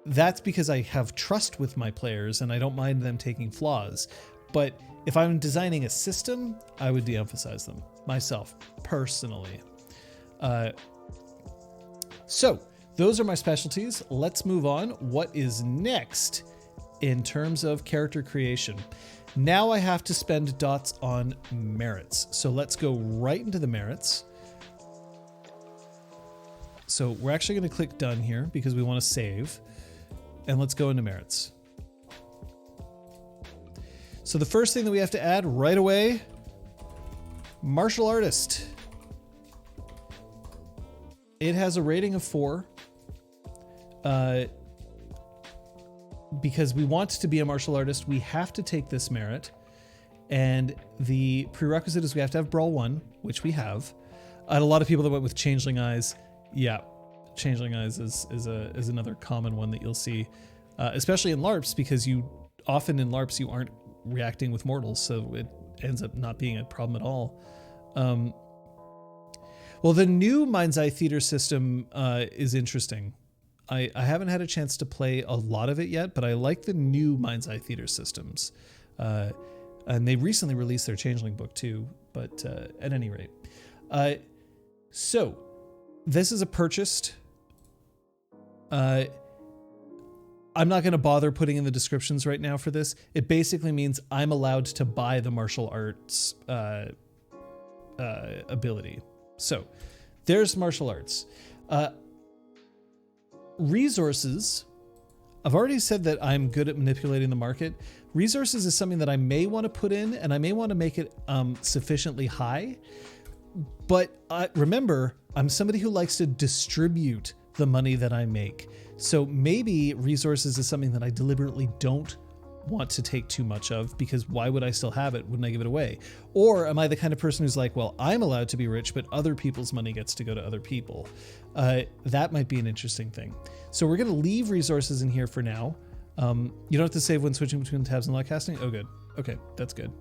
That's because I have trust with my players, and I don't mind them taking flaws. But if I'm designing a system, I would de-emphasize them myself, personally. So those are my specialties. Let's move on. What is next in terms of character creation? Now I have to spend dots on merits. So let's go right into the merits. So we're actually going to click done here because we want to save. And let's go into merits. So the first thing that we have to add right away, martial artist. It has a rating of 4. Because we want to be a martial artist, we have to take this merit. And the prerequisite is we have to have Brawl 1, which we have. And a lot of people that went with Changeling Eyes. Yeah, Changeling Eyes is another common one that you'll see, especially in LARPs, because often in LARPs you aren't reacting with mortals, so it ends up not being a problem at all. Well, the new Mind's Eye Theater system is interesting. I haven't had a chance to play a lot of it yet, but I like the new Mind's Eye Theater systems. And they recently released their Changeling book too, but at any rate. So this is a purchased. I'm not going to bother putting in the descriptions right now for this. It basically means I'm allowed to buy the martial arts ability. So there's martial arts. Resources. I've already said that I'm good at manipulating the market. Resources is something that I may want to put in, and I may want to make it sufficiently high. But remember, I'm somebody who likes to distribute the money that I make. So maybe resources is something that I deliberately don't want to take too much of, because why would I still have it? Wouldn't I give it away? Or am I the kind of person who's like, well, I'm allowed to be rich, but other people's money gets to go to other people? That might be an interesting thing. So we're going to leave resources in here for now. You don't have to save when switching between tabs and log casting. Oh, good. Okay, that's good.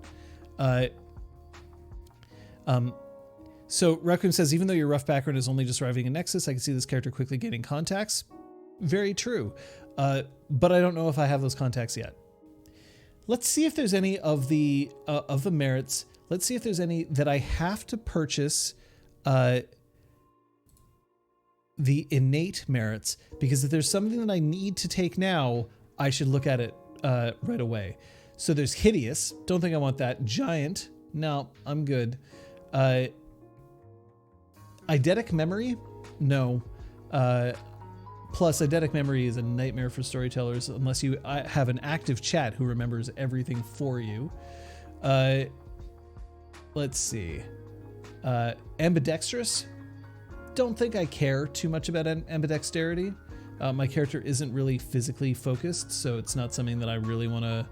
So Raccoon says, even though your rough background is only just arriving in Nexus, I can see this character quickly gaining contacts. Very true. But I don't know if I have those contacts yet. Let's see if there's any of the merits. Let's see if there's any that I have to purchase the innate merits, because if there's something that I need to take now, I should look at it right away. So there's hideous. Don't think I want that. Giant. No, I'm good. Eidetic memory? No. Plus, eidetic memory is a nightmare for storytellers unless you have an active chat who remembers everything for you. Let's see. Ambidextrous? Don't think I care too much about ambidexterity. My character isn't really physically focused, so it's not something that I really want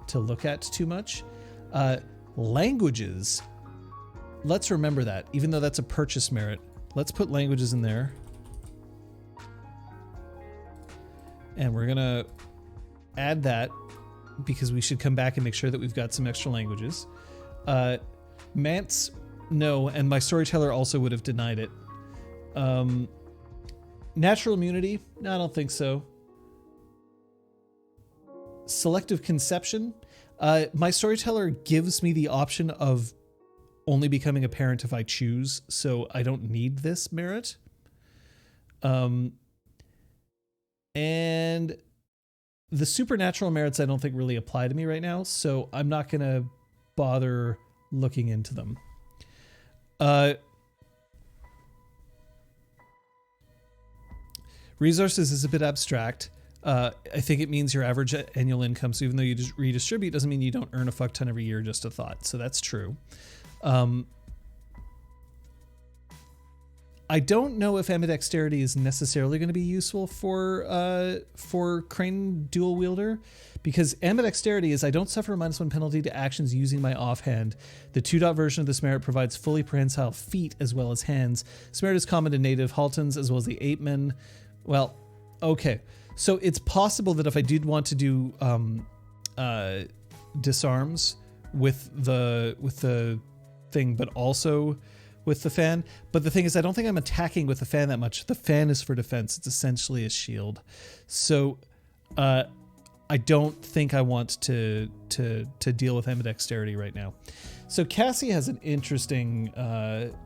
to look at too much. Languages. Let's remember that, even though that's a purchase merit. Let's put languages in there. And we're gonna add that because we should come back and make sure that we've got some extra languages. Mance, no, and my storyteller also would have denied it. Natural immunity, no, I don't think so. Selective conception, my storyteller gives me the option of only becoming a parent if I choose, so I don't need this merit. And the supernatural merits I don't think really apply to me right now, so I'm not going to bother looking into them. Resources is a bit abstract. I think it means your average annual income, so even though you just redistribute, doesn't mean you don't earn a fuck ton every year, just a thought. So that's true. I don't know if ambidexterity is necessarily going to be useful for Crane Dual Wielder, because ambidexterity is I don't suffer a -1 penalty to actions using my offhand. The 2-dot version of this merit provides fully prehensile feet as well as hands. This merit is common to native Haltons as well as the Apemen. Well, okay. So it's possible that if I did want to do disarms with the thing, but also with the fan. But the thing is, I don't think I'm attacking with the fan that much. The fan is for defense. It's essentially a shield. So I don't think I want to deal with ambidexterity right now. So Cassie has an interesting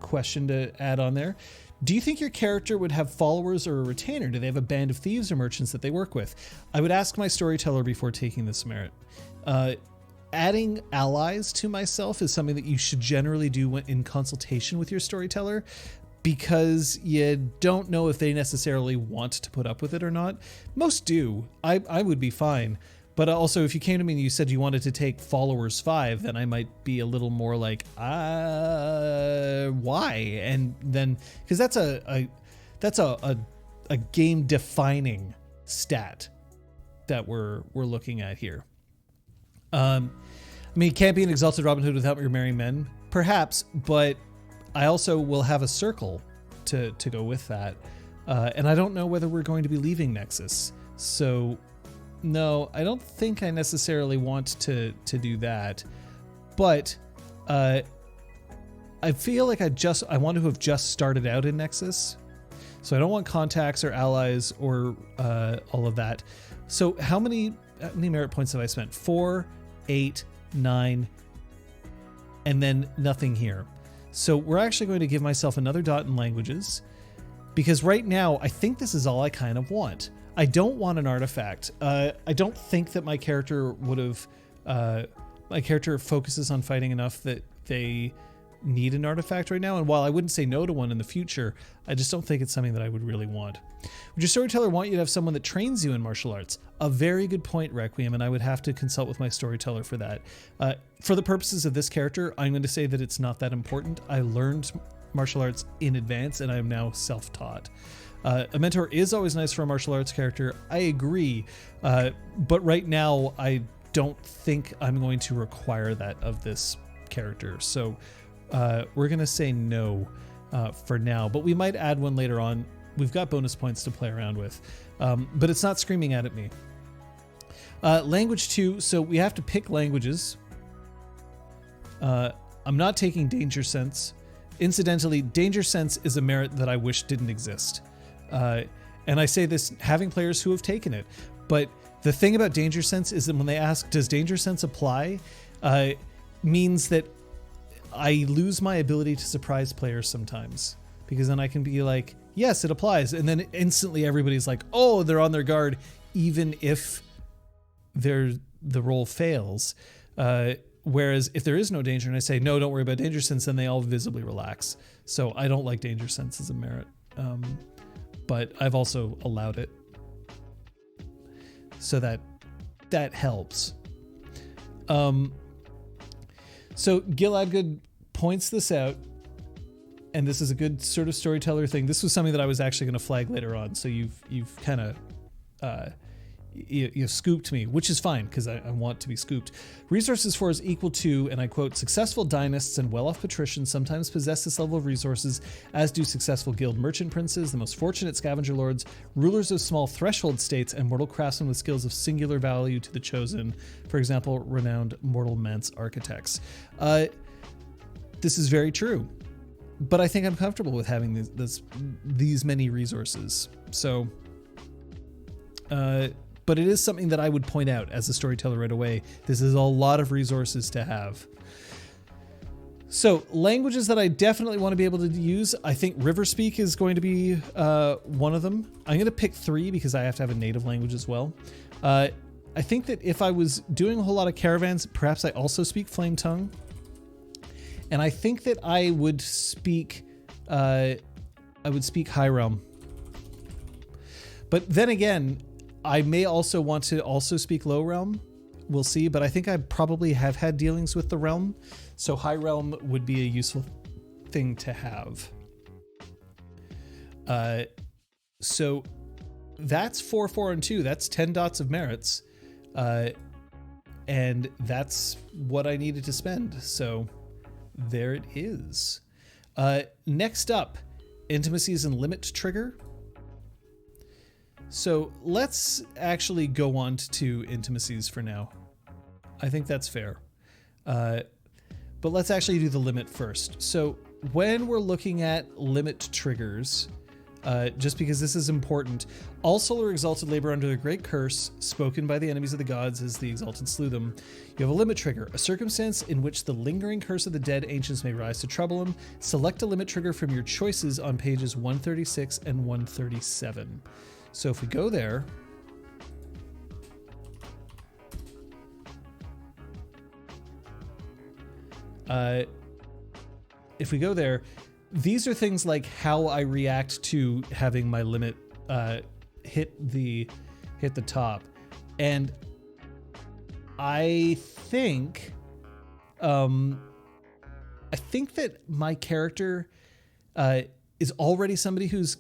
question to add on there. Do you think your character would have followers or a retainer? Do they have a band of thieves or merchants that they work with? I would ask my storyteller before taking this merit. Adding allies to myself is something that you should generally do in consultation with your storyteller, because you don't know if they necessarily want to put up with it or not. Most do. I would be fine. But also, if you came to me and you said you wanted to take followers 5, then I might be a little more like, why? And then, because that's a game defining stat that we're looking at here. I mean, it can't be an Exalted Robin Hood without your merry men, perhaps, but I also will have a circle to go with that. And I don't know whether we're going to be leaving Nexus. So no, I don't think I necessarily want to do that. But I feel like I want to have just started out in Nexus. So I don't want contacts or allies or all of that. So how many merit points have I spent? 4, 8, 9, and then nothing here. So we're actually going to give myself another dot in languages, because right now I think this is all I kind of want. I don't want an artifact. I don't think that my character would have... my character focuses on fighting enough that they need an artifact right now, and while I wouldn't say no to one in the future, I just don't think it's something that I would really want. Would your storyteller want you to have someone that trains you in martial arts? A very good point, Requiem, and I would have to consult with my storyteller for that. For the purposes of this character, I'm going to say that it's not that important. I learned martial arts in advance, and I am now self-taught. A mentor is always nice for a martial arts character. I agree, but right now I don't think I'm going to require that of this character. So we're going to say no for now, but we might add one later on. We've got bonus points to play around with, but it's not screaming out at me. Language 2, so we have to pick languages. I'm not taking Danger Sense. Incidentally, Danger Sense is a merit that I wish didn't exist. And I say this having players who have taken it. But the thing about Danger Sense is that when they ask, does Danger Sense apply? Means that I lose my ability to surprise players sometimes. Because then I can be like, yes, it applies. And then instantly everybody's like, oh, they're on their guard, even if the roll fails. Whereas if there is no danger and I say, no, don't worry about Danger Sense, then they all visibly relax. So I don't like Danger Sense as a merit. But I've also allowed it. So that helps. So Gil Adgood points this out, and this is a good sort of storyteller thing. This was something that I was actually going to flag later on. So you've kind of you scooped me, which is fine because I want to be scooped. Resources for is equal to, and I quote, successful dynasts and well-off patricians sometimes possess this level of resources, as do successful guild merchant princes, the most fortunate scavenger lords, rulers of small threshold states, and mortal craftsmen with skills of singular value to the chosen. For example, renowned mortal manse architects. This is very true, but I think I'm comfortable with having these many resources. So, but it is something that I would point out as a storyteller right away. This is a lot of resources to have. So languages that I definitely want to be able to use, I think Riverspeak is going to be one of them. I'm going to pick 3 because I have to have a native language as well. I think that if I was doing a whole lot of caravans, perhaps I also speak Flame Tongue. And I think that I would speak High Realm. But then again, I may also want to also speak Low Realm. We'll see, but I think I probably have had dealings with the realm, so High Realm would be a useful thing to have. So that's 4, 4, and 2. That's 10 dots of merits, and that's what I needed to spend. So there it is. Next up, intimacies and limit trigger. So let's actually go on to intimacies for now. I think that's fair. But let's actually do the limit first. So when we're looking at limit triggers, just because this is important, all Solar Exalted labor under the great curse spoken by the enemies of the gods as the Exalted slew them. You have a limit trigger, a circumstance in which the lingering curse of the dead ancients may rise to trouble them. Select a limit trigger from your choices on pages 136 and 137. So if we go there, these are things like how I react to having my limit hit the top, and I think that my character is already somebody who's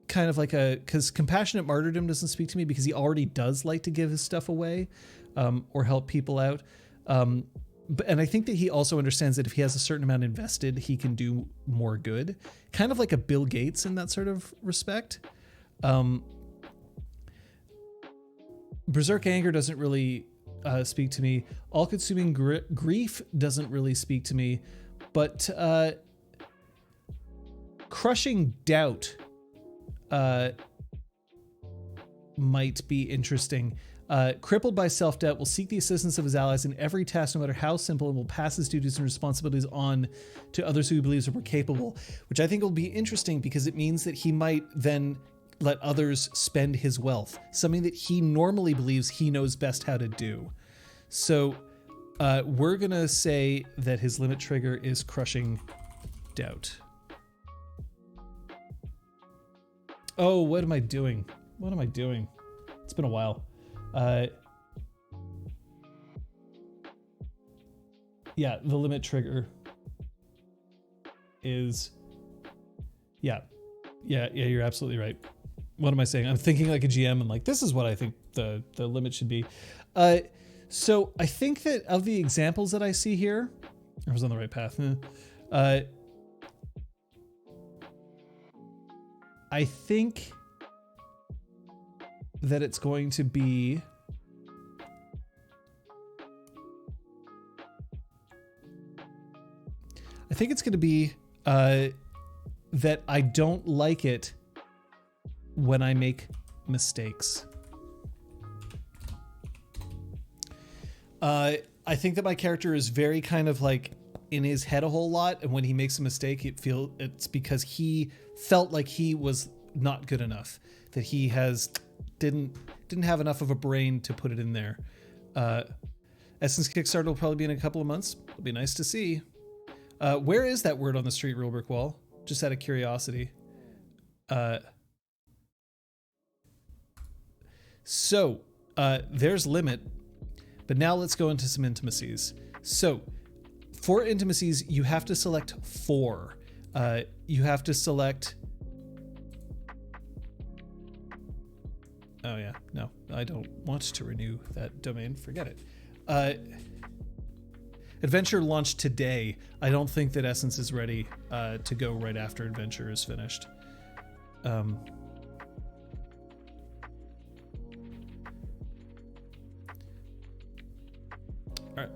kind of like because compassionate martyrdom doesn't speak to me because he already does like to give his stuff away or help people out. And I think that he also understands that if he has a certain amount invested, he can do more good. Kind of like a Bill Gates in that sort of respect. Berserk Anger doesn't really speak to me. All-consuming grief doesn't really speak to me. But Crushing Doubt might be interesting. Crippled by self-doubt, will seek the assistance of his allies in every task, no matter how simple, and will pass his duties and responsibilities on to others who he believes are more capable, which I think will be interesting because it means that he might then let others spend his wealth, something that he normally believes he knows best how to do. So we're going to say that his limit trigger is Crushing Doubt. Oh, what am I doing? What am I doing? It's been a while. Yeah, the limit trigger is, yeah, you're absolutely right. What am I saying? I'm thinking like a GM and like, this is what I think the limit should be. So I think that of the examples that I see here, I was on the right path. I think that it's going to be that I don't like it when I make mistakes. I think that my character is very kind of like in his head a whole lot, and when he makes a mistake, it's because he felt like he was not good enough, that he didn't have enough of a brain to put it in there. Essence Kickstarter will probably be in a couple of months. It'll be nice to see. Where is that word on the street rulebook wall? Just out of curiosity. So there's limit, but now let's go into some intimacies. So for intimacies, you have to select 4. You have to select... Oh yeah, no, I don't want to renew that domain. Forget it. Adventure launched today. I don't think that Essence is ready to go right after Adventure is finished.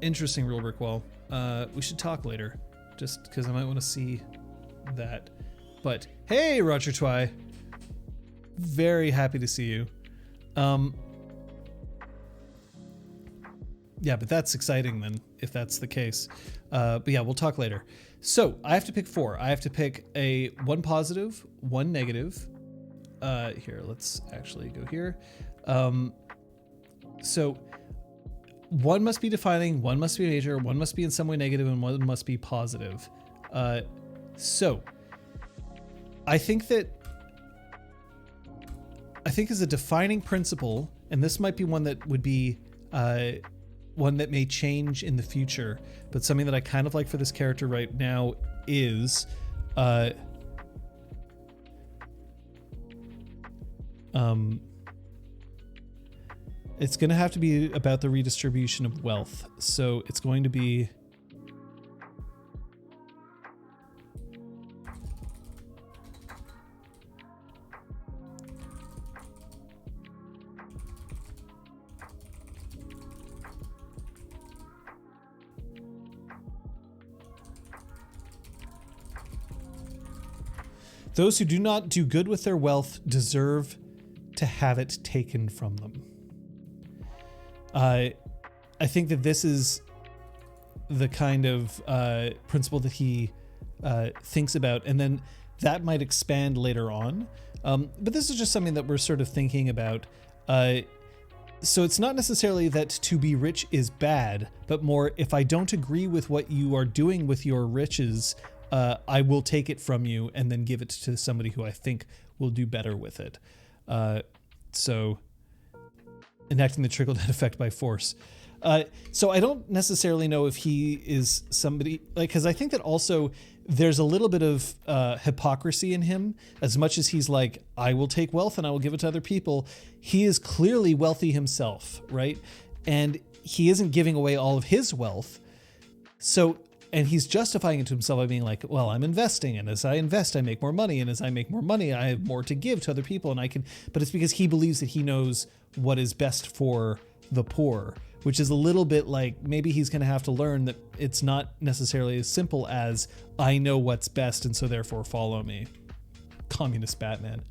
Interesting rulebook wall. We should talk later, just because I might want to see that. But hey, Roger Twy. Very happy to see you. Yeah, but that's exciting then, if that's the case. But yeah, we'll talk later. So I have to pick 4. I have to pick a 1 positive, 1 negative. Here, let's actually go here. So 1 must be defining, 1 must be major, 1 must be in some way negative, and 1 must be positive. So I think as a defining principle, and this might be one that would be one that may change in the future, but something that I kind of like for this character right now is it's going to have to be about the redistribution of wealth. So it's going to be... Those who do not do good with their wealth deserve to have it taken from them. I think that this is the kind of principle that he thinks about, and then that might expand later on. But this is just something that we're sort of thinking about. So it's not necessarily that to be rich is bad, but more if I don't agree with what you are doing with your riches, I will take it from you and then give it to somebody who I think will do better with it. So enacting the trickle-down effect by force. So I don't necessarily know if he is somebody, like, because I think that also there's a little bit of hypocrisy in him. As much as he's like, I will take wealth and I will give it to other people, he is clearly wealthy himself, right? And he isn't giving away all of his wealth. So, and he's justifying it to himself by being like, well, I'm investing, and as I invest, I make more money, and as I make more money, I have more to give to other people, and I can, but it's because he believes that he knows what is best for the poor, which is a little bit like maybe he's going to have to learn that it's not necessarily as simple as I know what's best and so therefore follow me. Communist Batman.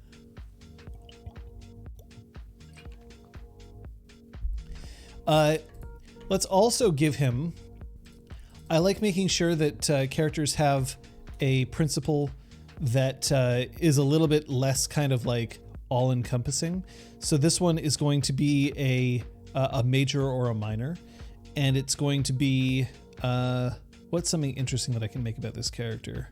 Let's also give him, I like making sure that characters have a principle that is a little bit less kind of like all-encompassing. So this one is going to be a major or a minor, and it's going to be what's something interesting that I can make about this character?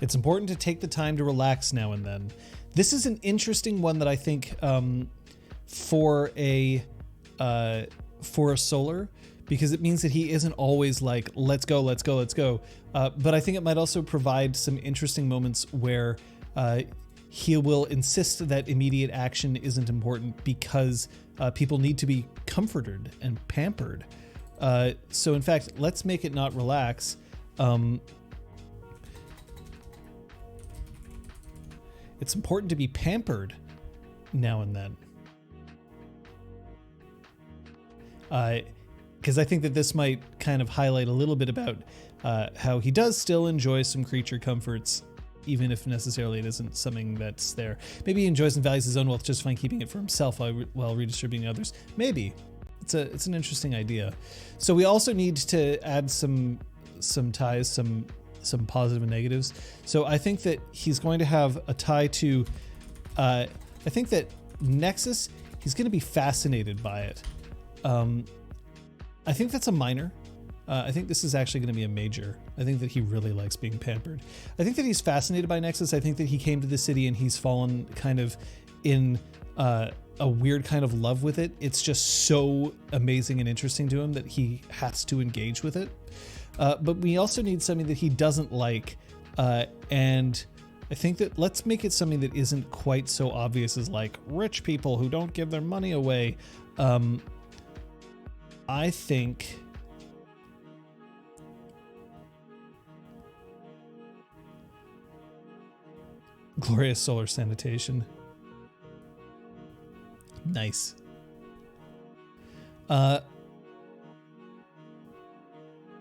It's important to take the time to relax now and then. This is an interesting one that I think for a solar, because it means that he isn't always like, let's go, let's go, let's go. But I think it might also provide some interesting moments where he will insist that immediate action isn't important because people need to be comforted and pampered. So in fact, let's make it not relax. It's important to be pampered now and then. Because I think that this might kind of highlight a little bit about how he does still enjoy some creature comforts, even if necessarily it isn't something that's there. Maybe he enjoys and values his own wealth just fine keeping it for himself while redistributing others. Maybe. It's an interesting idea. So we also need to add some ties, some positive and negatives. So I think that he's going to have a tie to, I think that Nexus, he's going to be fascinated by it. I think that's a minor. I think this is actually going to be a major. I think that he really likes being pampered. I think that he's fascinated by Nexus. I think that he came to the city and he's fallen kind of in a weird kind of love with it. It's just so amazing and interesting to him that he has to engage with it. But we also need something that he doesn't like. And I think that let's make it something that isn't quite so obvious as like rich people who don't give their money away. I think glorious solar sanitation. Nice.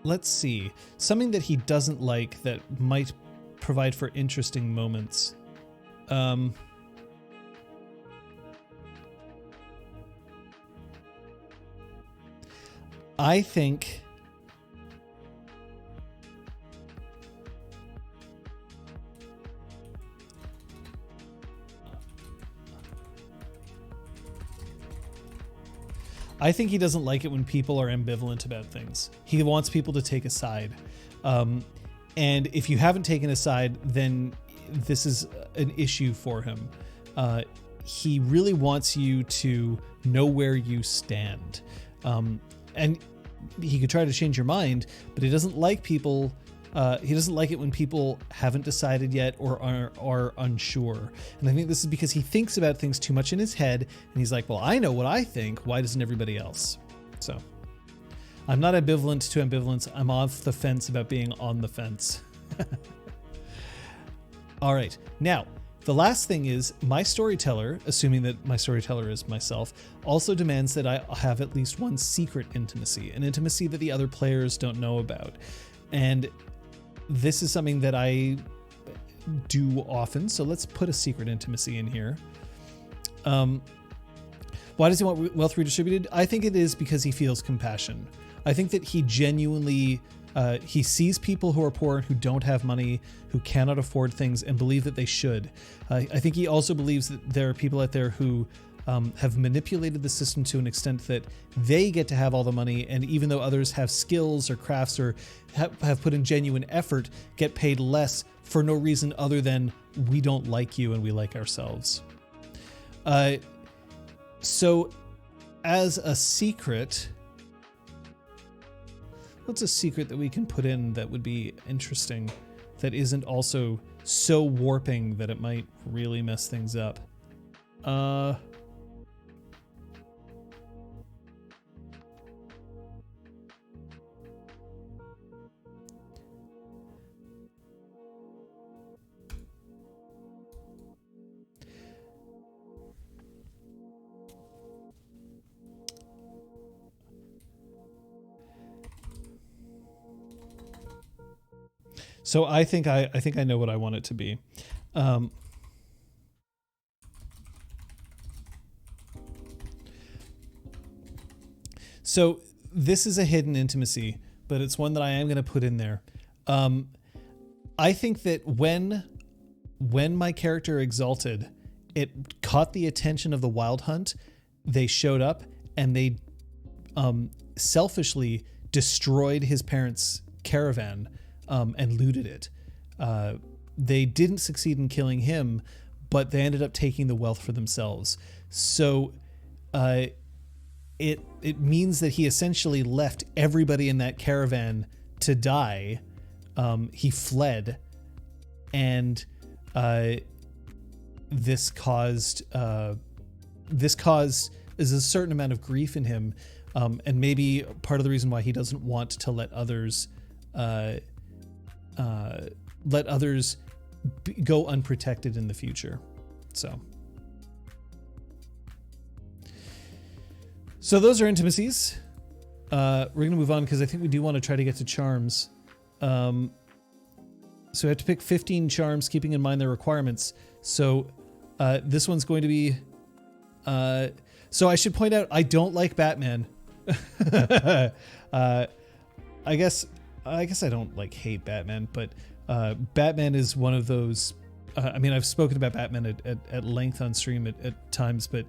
Let's see. Something that he doesn't like that might provide for interesting moments. I think he doesn't like it when people are ambivalent about things. He wants people to take a side. And if you haven't taken a side, then this is an issue for him. He really wants you to know where you stand. And he could try to change your mind, but he doesn't like people. He doesn't like it when people haven't decided yet or are unsure. And I think this is because he thinks about things too much in his head. And he's like, well, I know what I think. Why doesn't everybody else? So I'm not ambivalent to ambivalence. I'm off the fence about being on the fence. All right. Now, the last thing is my storyteller, assuming that my storyteller is myself, also demands that I have at least one secret intimacy, an intimacy that the other players don't know about. And this is something that I do often. So let's put a secret intimacy in here. Why does he want wealth redistributed? I think it is because he feels compassion. I think that he genuinely, he sees people who are poor and who don't have money, who cannot afford things and believe that they should. I think he also believes that there are people out there who have manipulated the system to an extent that they get to have all the money, and even though others have skills or crafts or have put in genuine effort, get paid less for no reason other than we don't like you and we like ourselves. So as a secret, what's a secret that we can put in that would be interesting, that isn't also so warping that it might really mess things up? So I think I know what I want it to be. So this is a hidden intimacy, but it's one that I am going to put in there. I think that when my character exalted, it caught the attention of the Wild Hunt. They showed up and they selfishly destroyed his parents' caravan and looted it. They didn't succeed in killing him, but they ended up taking the wealth for themselves. So it means that he essentially left everybody in that caravan to die. He fled, and this caused is a certain amount of grief in him, and maybe part of the reason why he doesn't want to let others go unprotected in the future. So those are intimacies. We're going to move on because I think we do want to try to get to charms. So we have to pick 15 charms, keeping in mind their requirements. So this one's going to be... so I should point out, I don't like Batman. I guess I don't like hate Batman, but Batman is one of those... I mean, I've spoken about Batman at length on stream at times, but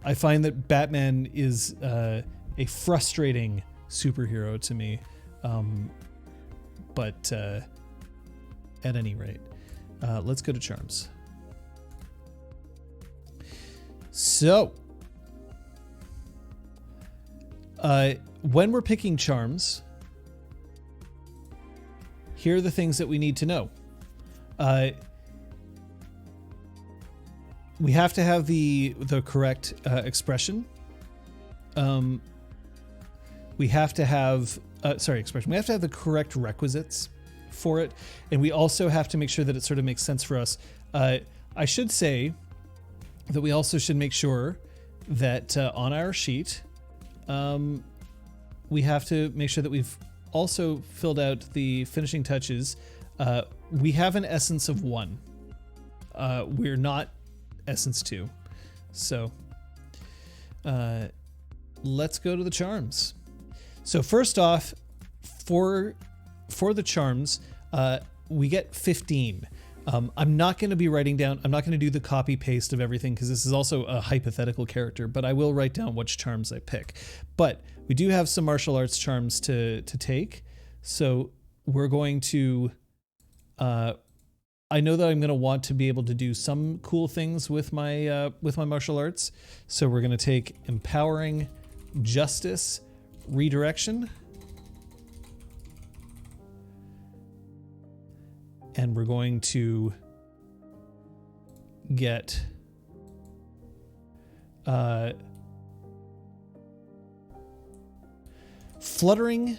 I find that Batman is a frustrating superhero to me. But at any rate, let's go to charms. So, when we're picking charms, here are the things that we need to know. We have to have the correct expression. We have to have expression. We have to have the correct requisites for it, and we also have to make sure that it sort of makes sense for us. I should say that we also should make sure that on our sheet, we have to make sure that we've also filled out the finishing touches. We have an essence of 1. We're not essence 2. So let's go to the charms. So first off, for the charms, we get 15. I'm not going to be writing down, I'm not going to do the copy paste of everything because this is also a hypothetical character, but I will write down which charms I pick. But we do have some martial arts charms to take. So we're going to, I know that I'm going to want to be able to do some cool things with my martial arts. So we're going to take empowering, justice, redirection, and we're going to get fluttering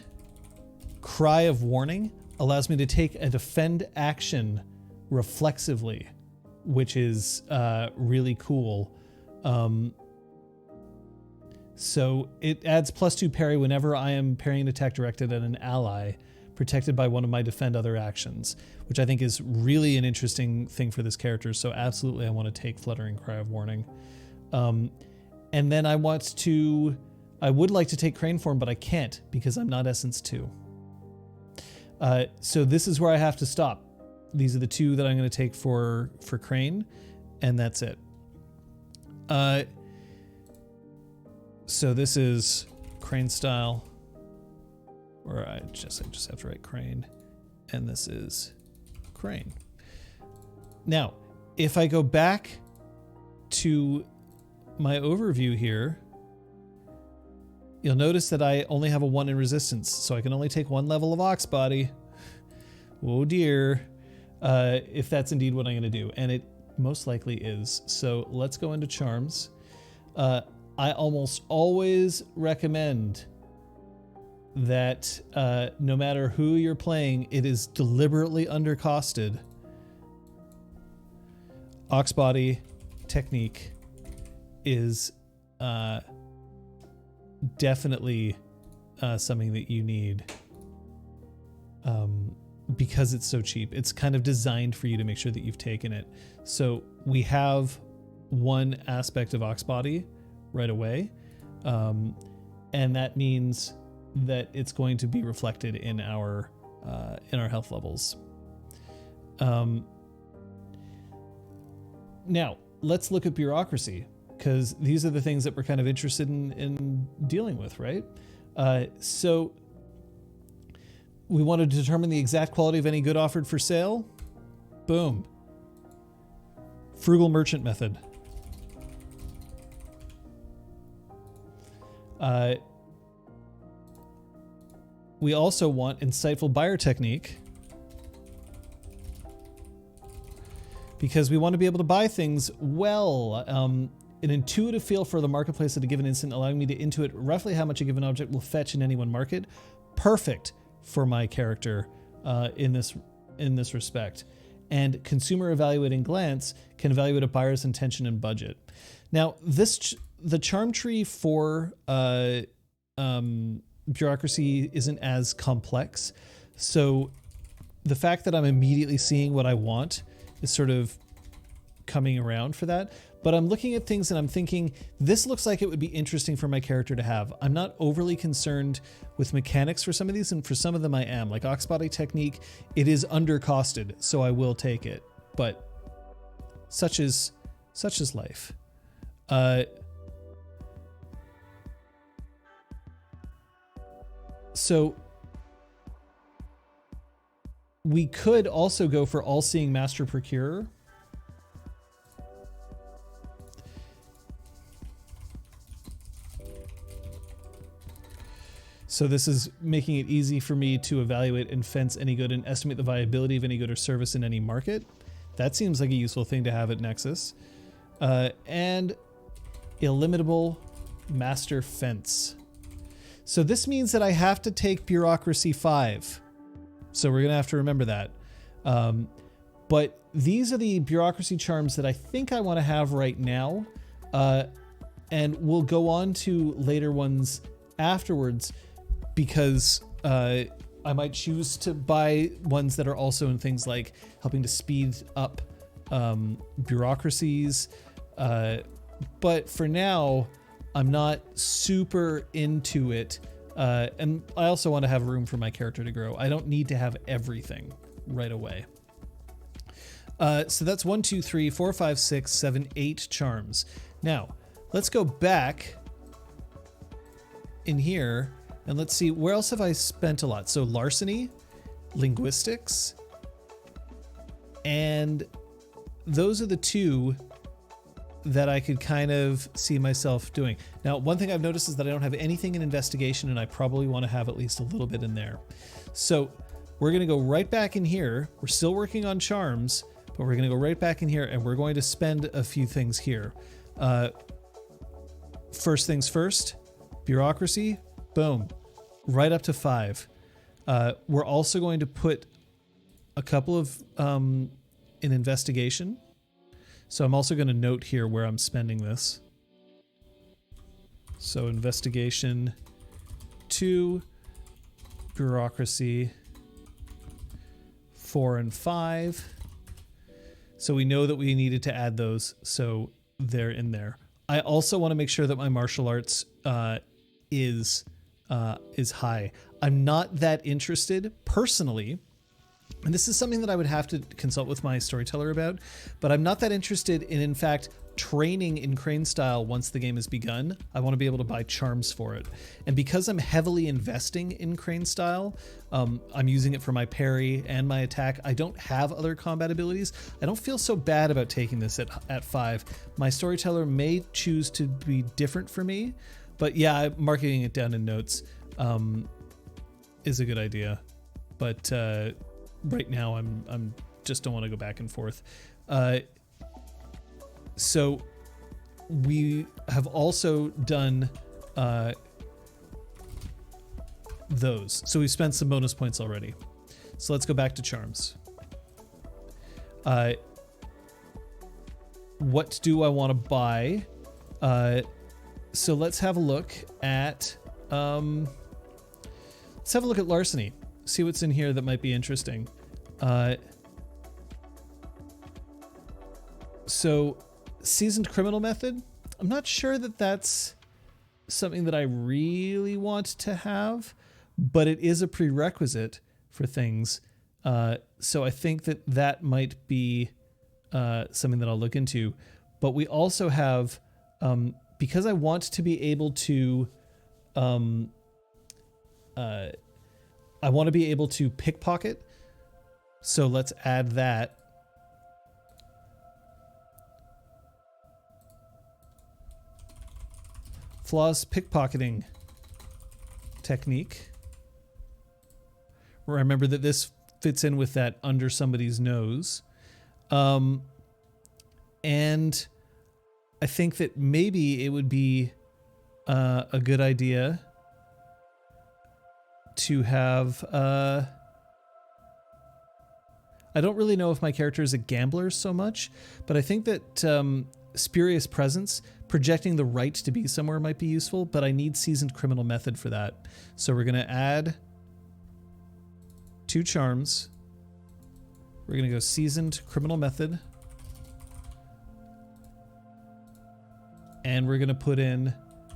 cry of warning allows me to take a defend action reflexively, which is really cool. So it adds +2 parry whenever I am parrying an attack directed at an ally protected by one of my defend other actions, which I think is really an interesting thing for this character. So absolutely I want to take fluttering cry of warning. And then I would like to take crane form, but I can't because I'm not essence 2. So this is where I have to stop. These are the 2 that I'm going to take for crane, and that's it. So this is crane style, or I just have to write crane, and this is crane. Now, if I go back to my overview here, you'll notice that I only have a 1 in resistance, so I can only take 1 level of Ox Body. Oh dear. If that's indeed what I'm going to do, and it most likely is. So let's go into charms. I almost always recommend that no matter who you're playing, it is deliberately undercosted. Ox Body technique is definitely something that you need. Because it's so cheap. It's kind of designed for you to make sure that you've taken it. So we have one aspect of Ox Body right away. And that means that it's going to be reflected in our health levels. Now, let's look at bureaucracy, because these are the things that we're kind of interested in dealing with, right? So we want to determine the exact quality of any good offered for sale. Boom. Frugal merchant method. We also want insightful buyer technique, because we want to be able to buy things well. An intuitive feel for the marketplace at a given instant, allowing me to intuit roughly how much a given object will fetch in any one market. Perfect for my character in this respect. And consumer evaluating glance can evaluate a buyer's intention and budget. Now, the charm tree for bureaucracy isn't as complex, so the fact that I'm immediately seeing what I want is sort of coming around for that. But I'm looking at things and I'm thinking, this looks like it would be interesting for my character to have. I'm not overly concerned with mechanics for some of these, and for some of them I am. Like Oxbody technique, it is undercosted, so I will take it. But such is life. So we could also go for all-seeing master procurer. So this is making it easy for me to evaluate and fence any good and estimate the viability of any good or service in any market. That seems like a useful thing to have at Nexus. And illimitable master fence. So this means that I have to take bureaucracy 5. So we're going to have to remember that. But these are the bureaucracy charms that I think I want to have right now. And we'll go on to later ones afterwards, because I might choose to buy ones that are also in things like helping to speed up bureaucracies. But for now, I'm not super into it. And I also want to have room for my character to grow. I don't need to have everything right away. So that's 1, 2, 3, 4, 5, 6, 7, 8 charms. Now, let's go back in here and let's see, where else have I spent a lot? So larceny, linguistics, and those are the two that I could kind of see myself doing. Now, one thing I've noticed is that I don't have anything in investigation, and I probably want to have at least a little bit in there. So we're going to go right back in here. We're still working on charms, but we're going to go right back in here, and we're going to spend a few things here. First things first, bureaucracy, boom, right up to 5. We're also going to put a couple of in investigation. So I'm also going to note here where I'm spending this. So investigation 2, bureaucracy 4 and 5. So we know that we needed to add those, so they're in there. I also want to make sure that my martial arts is high. I'm not that interested personally, and this is something that I would have to consult with my storyteller about, but I'm not that interested in fact, training in Crane style once the game has begun. I want to be able to buy charms for it. And because I'm heavily investing in Crane style, I'm using it for my parry and my attack. I don't have other combat abilities. I don't feel so bad about taking this at 5. My storyteller may choose to be different for me, but yeah, marking it down in notes is a good idea. But right now I'm just don't want to go back and forth. So we have also done those. So we've spent some bonus points already. So let's go back to charms. What do I want to buy? So let's have a look at larceny. See what's in here that might be interesting. So seasoned criminal method. I'm not sure that that's something that I really want to have, but it is a prerequisite for things. So I think that might be something that I'll look into. But we also have, because I want to be able to, I want to be able to pickpocket. So let's add that. flawless pickpocketing technique. Remember that this fits in with that under somebody's nose. And I think that maybe it would be a good idea to have... I don't really know if my character is a gambler so much, but I think that Spurious Presence, projecting the right to be somewhere might be useful, but I need Seasoned Criminal Method for that. So we're going to add 2 charms. We're going to go Seasoned Criminal Method. And we're going to put in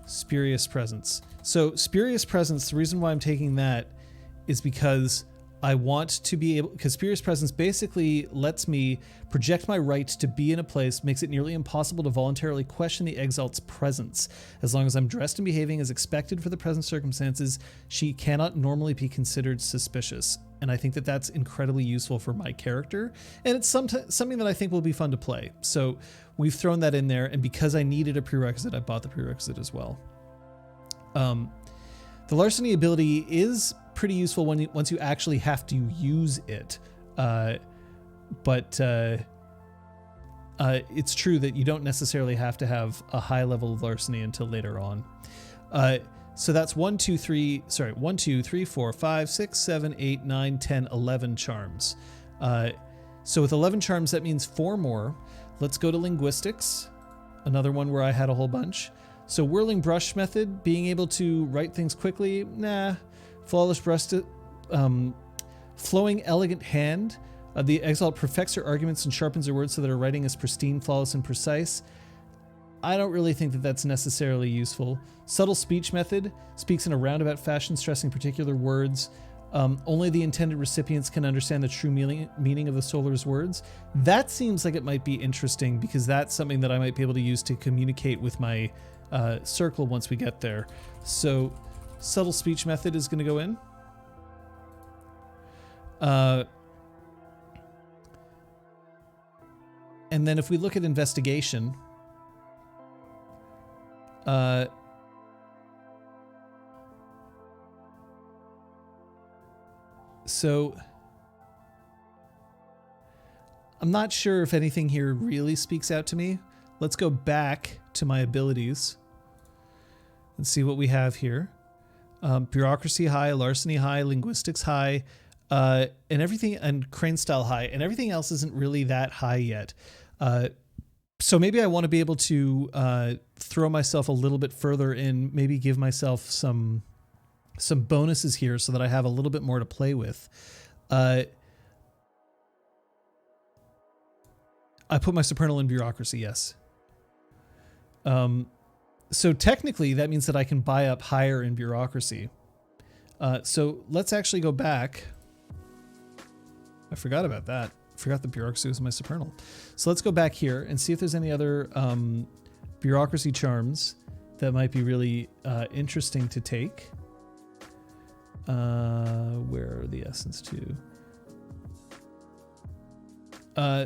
Spurious Presence. So Spurious Presence, the reason why I'm taking that is because I want to be able, because Spurious Presence basically lets me project my right to be in a place, makes it nearly impossible to voluntarily question the Exalt's presence. As long as I'm dressed and behaving as expected for the present circumstances, she cannot normally be considered suspicious. And I think that that's incredibly useful for my character. And it's something that I think will be fun to play. So we've thrown that in there. And because I needed a prerequisite, I bought the prerequisite as well. The larceny ability is pretty useful once you actually have to use it. But it's true that you don't necessarily have to have a high level of larceny until later on. So that's 1, 2, 3, 4, 5, 6, 7, 8, 9, 10, 11 charms. So with 11 charms, that means 4 more. Let's go to linguistics. Another one where I had a whole bunch. So whirling brush method, being able to write things quickly, nah. Flawless breast, flowing elegant hand. The Exalt perfects her arguments and sharpens her words so that her writing is pristine, flawless, and precise. I don't really think that that's necessarily useful. Subtle speech method, speaks in a roundabout fashion, stressing particular words. Only the intended recipients can understand the true meaning of the Solar's words. That seems like it might be interesting because that's something that I might be able to use to communicate with my circle once we get there. So subtle speech method is going to go in. And then if we look at investigation, so I'm not sure if anything here really speaks out to me. Let's go back to my abilities and see what we have here. Bureaucracy high, larceny high, linguistics high, and everything, and crane style high, and everything else isn't really that high yet. So maybe I want to be able to throw myself a little bit further in, maybe give myself some bonuses here so that I have a little bit more to play with. I put my supernal in bureaucracy, yes. So technically that means that I can buy up higher in bureaucracy. So let's actually go back. I forgot about that. I forgot the bureaucracy was my supernal. So let's go back here and see if there's any other bureaucracy charms that might be really interesting to take. Where are the essence to?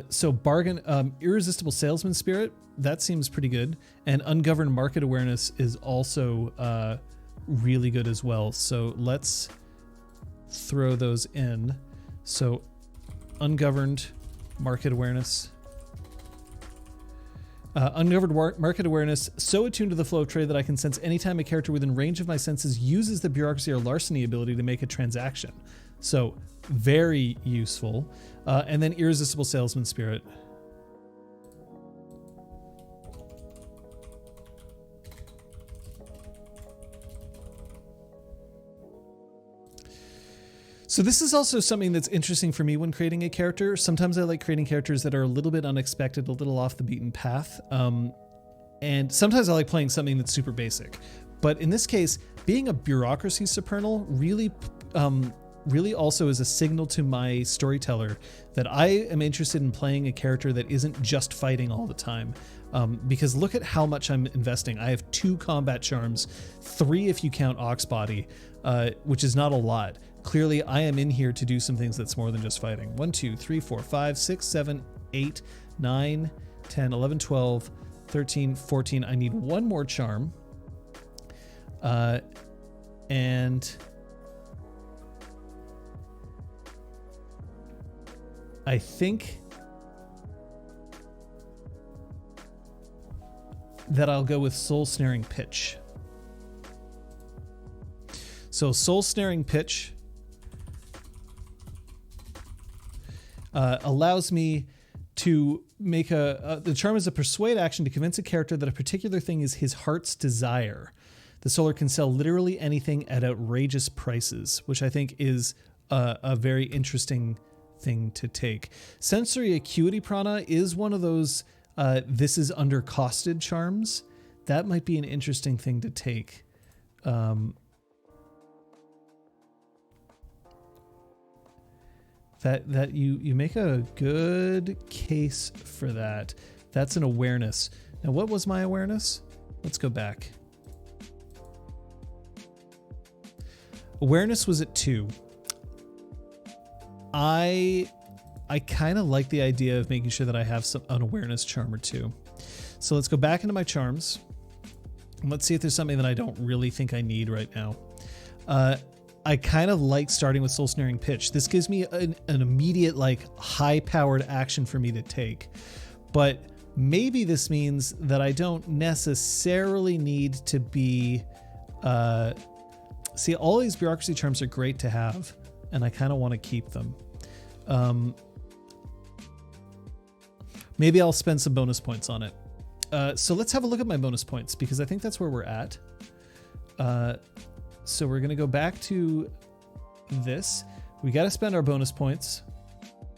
So bargain, irresistible salesman spirit, that seems pretty good. And ungoverned market awareness is also really good as well. So let's throw those in. So ungoverned market awareness. Ungoverned market awareness, so attuned to the flow of trade that I can sense anytime a character within range of my senses uses the bureaucracy or larceny ability to make a transaction. So very useful. And then irresistible salesman spirit. So this is also something that's interesting for me when creating a character. Sometimes I like creating characters that are a little bit unexpected, a little off the beaten path. And sometimes I like playing something that's super basic. But in this case, being a bureaucracy supernal really also is a signal to my storyteller that I am interested in playing a character that isn't just fighting all the time. Because look at how much I'm investing. I have 2 combat charms, 3 if you count Oxbody, which is not a lot. Clearly, I am in here to do some things that's more than just fighting. 1, 2, 3, 4, 5, 6, 7, 8, 9, 10, 11, 12, 13, 14. I need 1 more charm. And I think that I'll go with Soul Snaring Pitch. So Soul Snaring Pitch allows me to make the charm is a persuade action to convince a character that a particular thing is his heart's desire. The Solar can sell literally anything at outrageous prices, which I think is a very interesting thing to take. Sensory Acuity Prana is one of those this is undercosted charms. That might be an interesting thing to take. That you make a good case for that. That's an awareness. Now, what was my awareness? Let's go back. Awareness was at 2. I kind of like the idea of making sure that I have an awareness charm or 2. So let's go back into my charms. And let's see if there's something that I don't really think I need right now. I kind of like starting with Soul Snaring Pitch. This gives me an immediate, like, high-powered action for me to take. But maybe this means that I don't necessarily need to be... see, all these bureaucracy charms are great to have, and I kind of want to keep them. Maybe I'll spend some bonus points on it. So let's have a look at my bonus points, because I think that's where we're at. So we're going to go back to this. We got to spend our bonus points.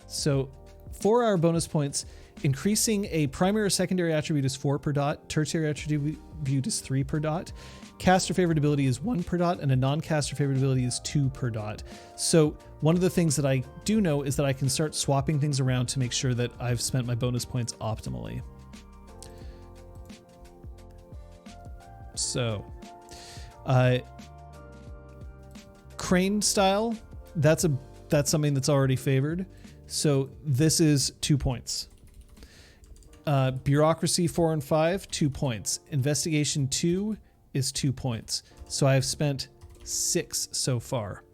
So for our bonus points, increasing a primary or secondary attribute is 4 per dot. Tertiary attribute is 3 per dot. Caster favorite ability is 1 per dot, and a non-caster favorite ability is 2 per dot. So one of the things that I do know is that I can start swapping things around to make sure that I've spent my bonus points optimally. So, crane style, that's something that's already favored. So this is 2 points. Bureaucracy 4 and 5, 2 points. Investigation 2 is 2 points. So I've spent 6 so far.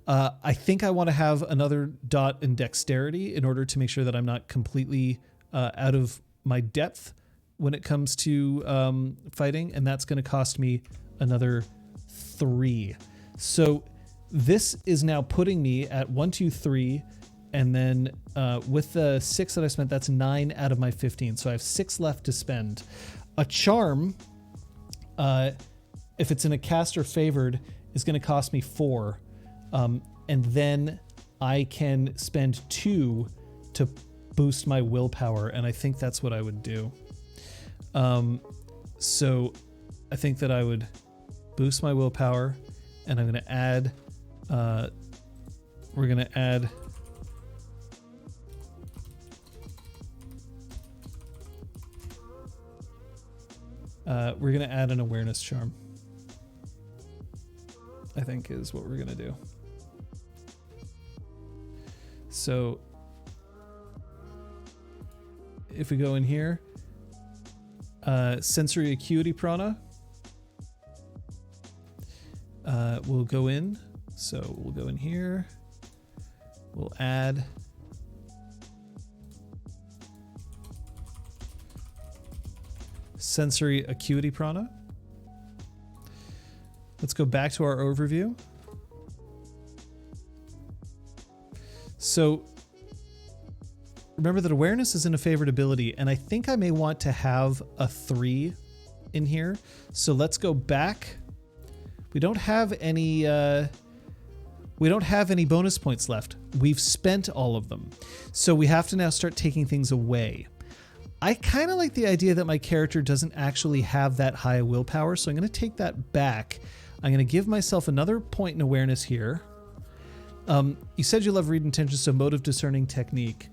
I think I want to have another dot in dexterity in order to make sure that I'm not completely out of my depth when it comes to fighting, and that's going to cost me another 3. So this is now putting me at 1, 2, 3, and then with the 6 that I spent, that's 9 out of my 15. So I have 6 left to spend. A charm, if it's in a caster favored, is going to cost me 4. And then I can spend 2 to boost my willpower, and I think that's what I would do. So I think that I would boost my willpower, and I'm going to add... we're going to add... we're going to add an awareness charm, I think is what we're going to do. So if we go in here, sensory acuity prana, we'll go in. So we'll go in here. We'll add sensory acuity prana. Let's go back to our overview. So remember that awareness is in a favored ability, and I think I may want to have a 3 in here. So let's go back. We don't have any bonus points left. We've spent all of them. So we have to now start taking things away. I kind of like the idea that my character doesn't actually have that high willpower, so I'm going to take that back. I'm going to give myself another point in awareness here. You said you love read intentions, so motive discerning technique,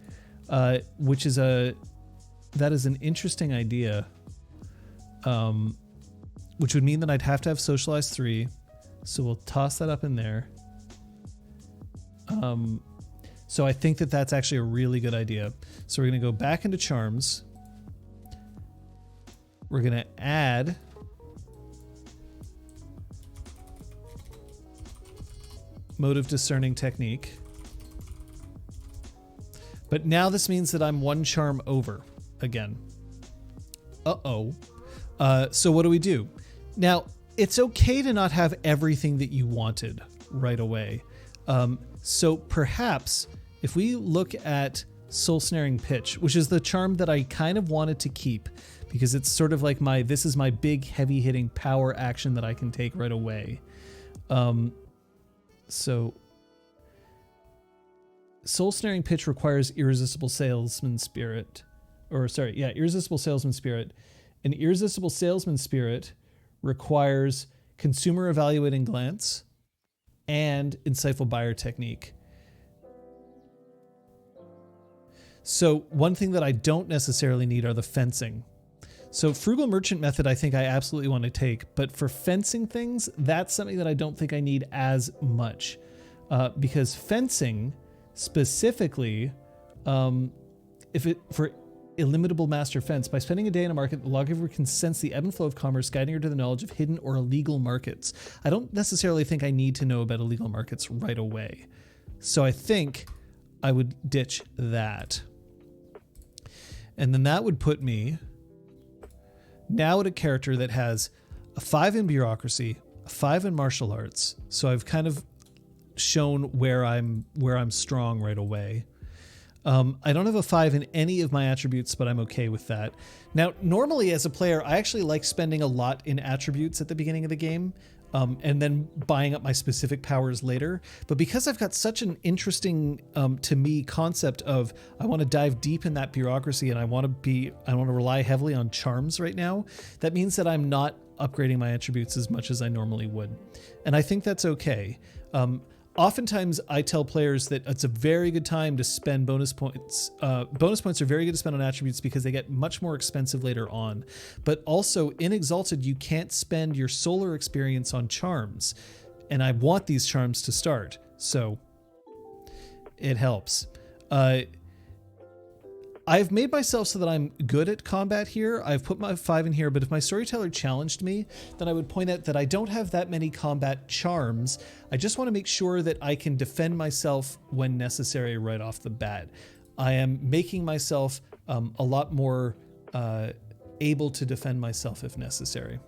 which is that is an interesting idea, which would mean that I'd have to have socialize 3. So we'll toss that up in there. So I think that that's actually a really good idea. So we're going to go back into charms. We're going to add Motive Discerning Technique. But now this means that I'm 1 charm over again. Uh-oh. So what do we do? Now, it's okay to not have everything that you wanted right away. So perhaps if we look at Soul Snaring Pitch, which is the charm that I kind of wanted to keep because it's sort of like this is my big heavy hitting power action that I can take right away. So Soul Snaring Pitch requires Irresistible Salesman Spirit. Irresistible Salesman Spirit. An Irresistible Salesman Spirit requires Consumer Evaluating Glance and Insightful Buyer Technique. So one thing that I don't necessarily need are the fencing. So Frugal Merchant Method, I think I absolutely want to take, but for fencing things, that's something that I don't think I need as much. Because fencing, specifically, for Illimitable Master Fence, by spending a day in a market, the lawgiver can sense the ebb and flow of commerce, guiding her to the knowledge of hidden or illegal markets. I don't necessarily think I need to know about illegal markets right away. So I think I would ditch that. And then that would put me now at a character that has a 5 in bureaucracy, a 5 in martial arts. So I've kind of shown where I'm strong right away. I don't have a 5 in any of my attributes, but I'm okay with that. Now, normally as a player, I actually like spending a lot in attributes at the beginning of the game, and then buying up my specific powers later. But because I've got such an interesting, to me, concept of I want to dive deep in that bureaucracy and I want to rely heavily on charms right now, that means that I'm not upgrading my attributes as much as I normally would. And I think that's okay. Oftentimes, I tell players that it's a very good time to spend bonus points. Bonus points are very good to spend on attributes because they get much more expensive later on. But also, in Exalted, you can't spend your solar experience on charms. And I want these charms to start, so it helps. I've made myself so that I'm good at combat here. I've put my 5 in here, but if my storyteller challenged me, then I would point out that I don't have that many combat charms. I just want to make sure that I can defend myself when necessary right off the bat. I am making myself a lot more able to defend myself if necessary.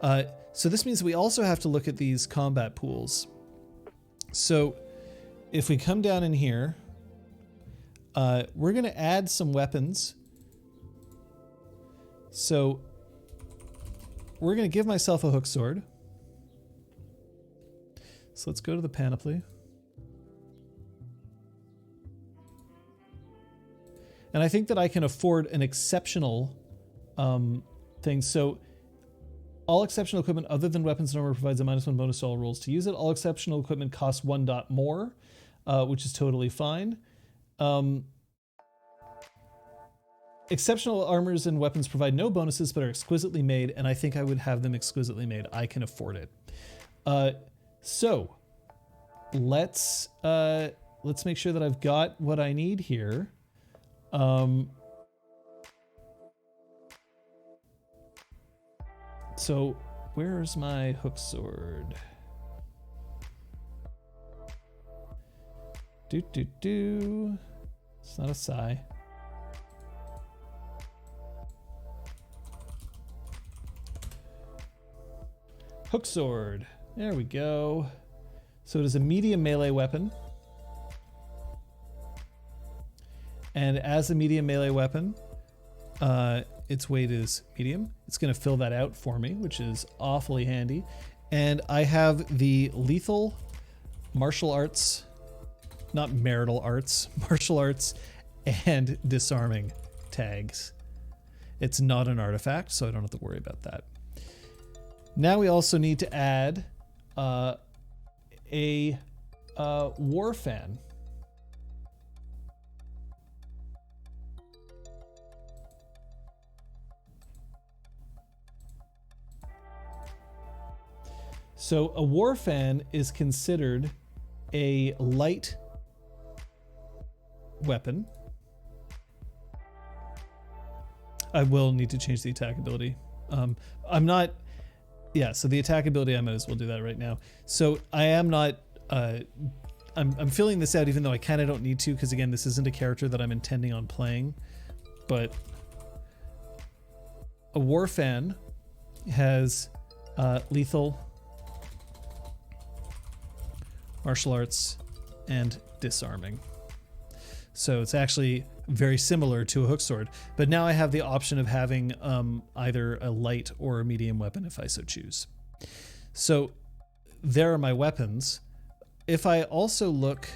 So this means we also have to look at these combat pools. So if we come down in here, we're going to add some weapons. So we're going to give myself a hook sword. So let's go to the panoply. And I think that I can afford an exceptional thing. So all exceptional equipment other than weapons and armor provides a -1 bonus to all rolls to use it. All exceptional equipment costs 1 dot more, which is totally fine. Exceptional armors and weapons provide no bonuses but are exquisitely made, and I think I would have them exquisitely made. I can afford it. So let's make sure that I've got what I need here. So where's my hook sword? It's not a sigh. Hook sword. There we go. So it is a medium melee weapon. And as a medium melee weapon, its weight is medium. It's going to fill that out for me, which is awfully handy. And I have the lethal martial arts, not marital arts, martial arts and disarming tags. It's not an artifact, so I don't have to worry about that. Now we also need to add a war fan. So a war fan is considered a light weapon. I will need to change the attack ability. I'm not... Yeah, so the attack ability, I might as well do that right now. So I am not I'm filling this out even though I kind of don't need to, because again, this isn't a character that I'm intending on playing. But a Warfan has lethal, martial arts, and disarming. So it's actually very similar to a hook sword, but now I have the option of having either a light or a medium weapon if I so choose. So there are my weapons. If I also look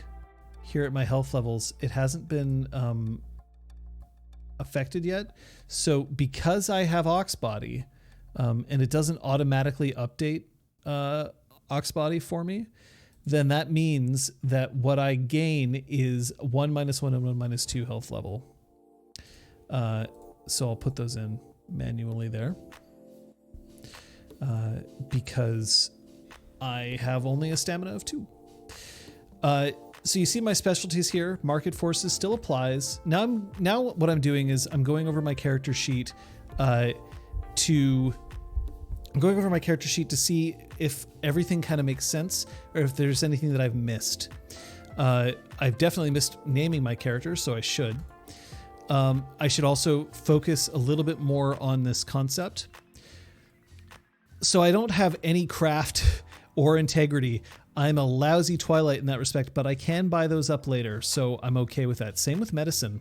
here at my health levels, it hasn't been affected yet. So because I have Oxbody, and it doesn't automatically update Oxbody for me, then that means that what I gain is 1 -1 and 1 -2 health level. So I'll put those in manually there because I have only a stamina of 2. So you see my specialties here. Market forces still applies. Now what I'm doing is I'm going over my character sheet to see if everything kind of makes sense or if there's anything that I've missed. I've definitely missed naming my character, so I should. I should also focus a little bit more on this concept. So I don't have any craft or integrity. I'm a lousy Twilight in that respect, but I can buy those up later, so I'm okay with that. Same with medicine.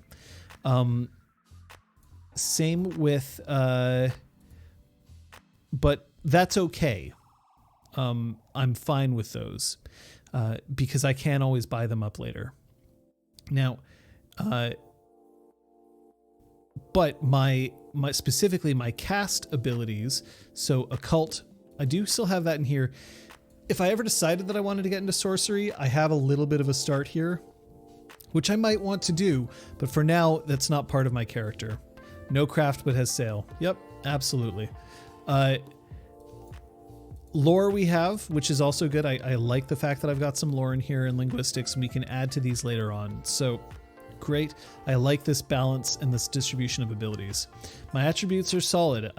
Same with... but that's okay. I'm fine with those because I can always buy them up later. Now, but my specifically my cast abilities, so occult, I do still have that in here. If I ever decided that I wanted to get into sorcery, I have a little bit of a start here, which I might want to do, but for now, that's not part of my character. No craft, but has sail. Yep, absolutely. Lore we have, which is also good. I like the fact that I've got some lore in here and linguistics, and we can add to these later on. So great. I like this balance and this distribution of abilities. My attributes are solid.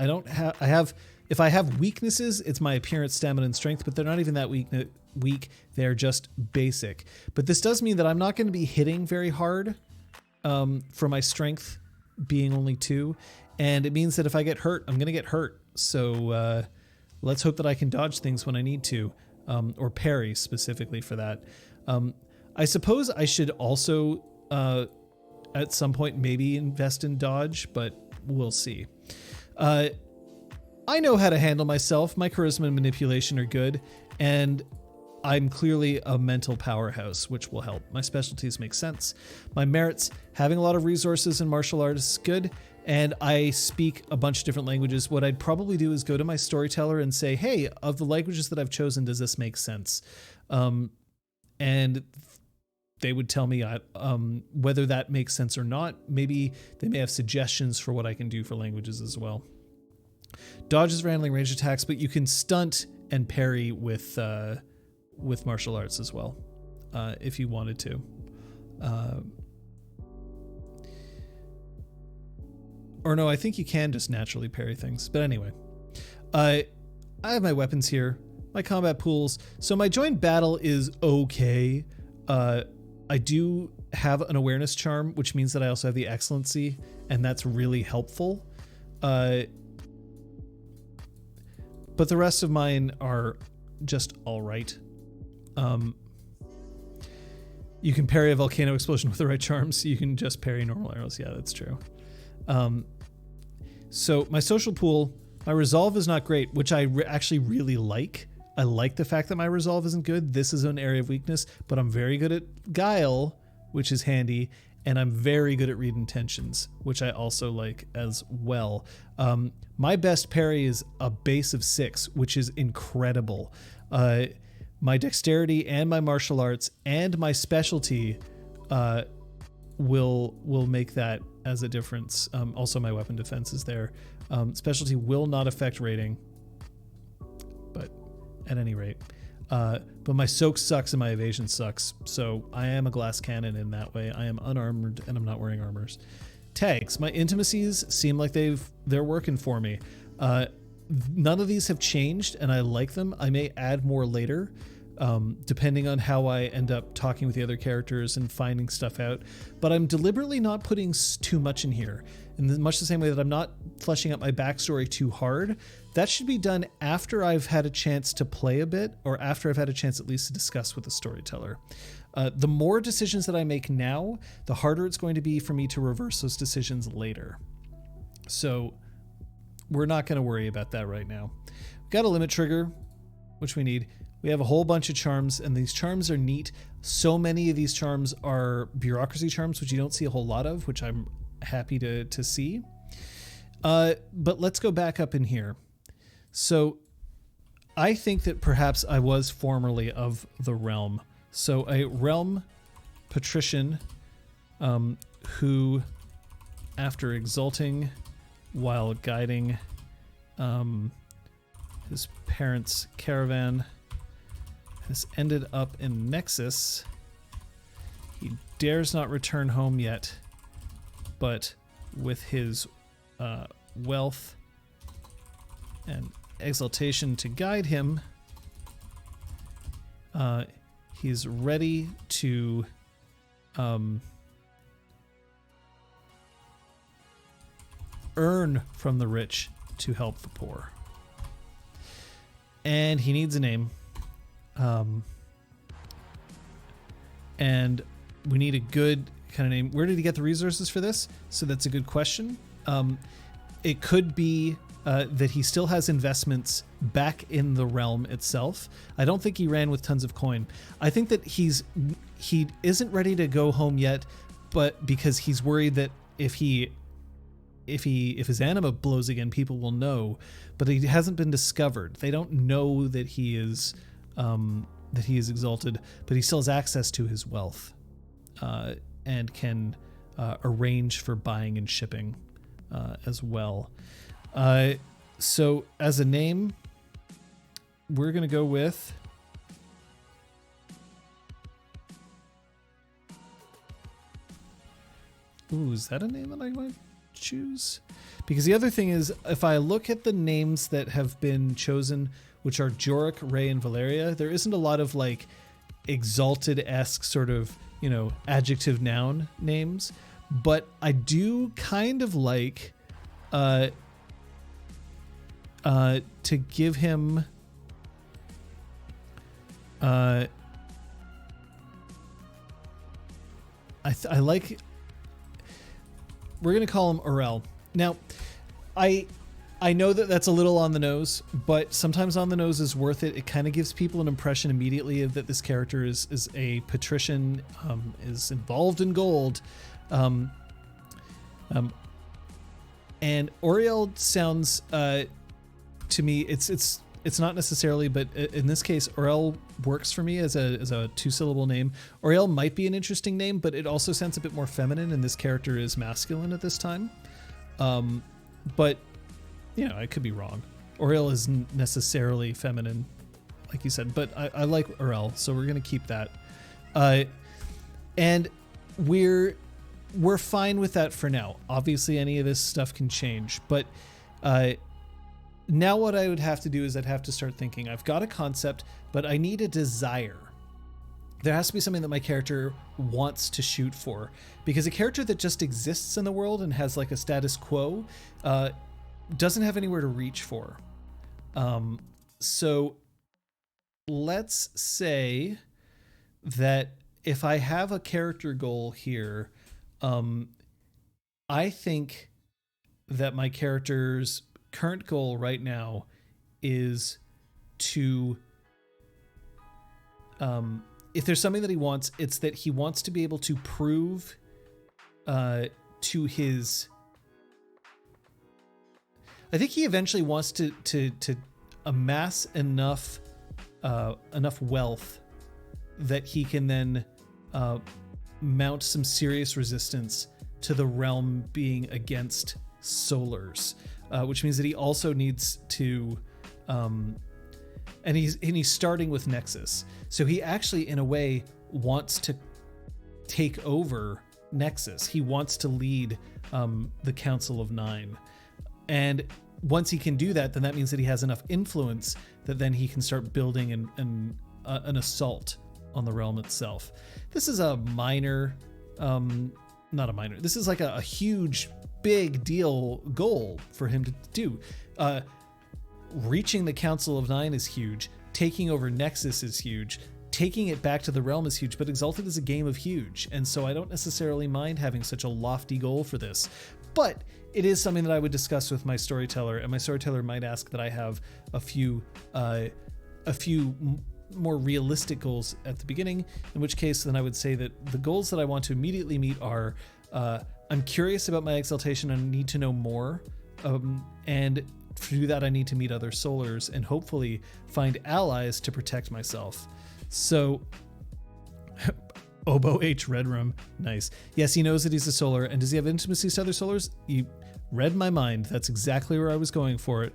If I have weaknesses, it's my appearance, stamina, and strength, but they're not even that weak. They're just basic. But this does mean that I'm not going to be hitting very hard for my strength being only 2. And it means that if I get hurt, I'm going to get hurt. So let's hope that I can dodge things when I need to, or parry specifically for that. I suppose I should also, at some point, maybe invest in dodge, but we'll see. I know how to handle myself. My charisma and manipulation are good, and I'm clearly a mental powerhouse, which will help. My specialties make sense. My merits, having a lot of resources in martial arts is good, and I speak a bunch of different languages. What I'd probably do is go to my storyteller and say, hey, of the languages that I've chosen, does this make sense? And they would tell me whether that makes sense or not. Maybe they may have suggestions for what I can do for languages as well. Dodge is for handling range attacks, but you can stunt and parry with martial arts as well, if you wanted to. Or no, I think you can just naturally parry things. But anyway, I have my weapons here, my combat pools. So my joint battle is okay. I do have an awareness charm, which means that I also have the excellency, and that's really helpful. But the rest of mine are just all right. You can parry a volcano explosion with the right charms. You can just parry normal arrows. Yeah, that's true. So my social pool, my resolve is not great, which I actually really like. I like the fact that my resolve isn't good. This is an area of weakness, but I'm very good at guile, which is handy, and I'm very good at read intentions, which I also like as well. My best parry is a base of 6, which is incredible. My dexterity and my martial arts and my specialty will make that as a difference. Also, my weapon defense is there. Specialty will not affect rating, but at any rate. But my soak sucks and my evasion sucks, so I am a glass cannon in that way. I am unarmored and I'm not wearing armors. Tags. My intimacies seem like they're working for me. None of these have changed and I like them. I may add more later. depending on how I end up talking with the other characters and finding stuff out. But I'm deliberately not putting too much in here. In much the same way that I'm not fleshing out my backstory too hard. That should be done after I've had a chance to play a bit, or after I've had a chance at least to discuss with the storyteller. The more decisions that I make now, the harder it's going to be for me to reverse those decisions later. So we're not going to worry about that right now. We've got a limit trigger, which we need. We have a whole bunch of charms, and these charms are neat. So many of these charms are bureaucracy charms, which you don't see a whole lot of, which I'm happy to see. But let's go back up in here. So I think that perhaps I was formerly of the realm. So a realm patrician who, after exalting while guiding his parents' caravan, has ended up in Nexus. He dares not return home yet, but with his wealth and exaltation to guide him, he's ready to earn from the rich to help the poor. And he needs a name. And we need a good kind of name. Where did he get the resources for this? So that's a good question. It could be that he still has investments back in the realm itself. I don't think he ran with tons of coin. I think that he isn't ready to go home yet, but because he's worried that if his anima blows again, people will know. But he hasn't been discovered. They don't know that he is exalted, but he still has access to his wealth, and can arrange for buying and shipping as well. So as a name, we're going to go with is that a name that I might choose? Because the other thing is, if I look at the names that have been chosen, which are Jorik, Ray, and Valeria, there isn't a lot of like exalted-esque sort of, adjective noun names, but I do kind of like to give him I like, we're going to call him Orel. Now, I know that that's a little on the nose, but sometimes on the nose is worth it. It kind of gives people an impression immediately of that this character is a patrician, is involved in gold. And Oriel sounds, to me, it's not necessarily, but in this case, Orel works for me as a two-syllable name. Oriel might be an interesting name, but it also sounds a bit more feminine, and this character is masculine at this time. But I could be wrong. Oriel isn't necessarily feminine, like you said, but I like Orel, so we're gonna keep that. And we're fine with that for now. Obviously, any of this stuff can change, but now what I would have to do is I'd have to start thinking, I've got a concept, but I need a desire. There has to be something that my character wants to shoot for, because a character that just exists in the world and has like a status quo doesn't have anywhere to reach for. So let's say that if I have a character goal here, I think that my character's current goal right now is to, if there's something that he wants, it's that he wants to be able to prove to his, I think he eventually wants to amass enough wealth that he can then mount some serious resistance to the realm being against Solars, which means that he also needs to, and he's starting with Nexus. So he actually, in a way, wants to take over Nexus. He wants to lead the Council of Nine. And once he can do that, then that means that he has enough influence that then he can start building an assault on the realm itself. This is a minor, not a minor. This is like a huge, big deal goal for him to do. Reaching the Council of Nine is huge. Taking over Nexus is huge. Taking it back to the realm is huge, but Exalted is a game of huge, and so I don't necessarily mind having such a lofty goal for this. But it is something that I would discuss with my storyteller, and my storyteller might ask that I have a few more realistic goals at the beginning, in which case then I would say that the goals that I want to immediately meet are, I'm curious about my exaltation and need to know more, and to do that I need to meet other Solars and hopefully find allies to protect myself. So, Obo H Red Room, nice. Yes, he knows that he's a Solar, and does he have intimacies to other Solars? You read my mind. That's exactly where I was going for it,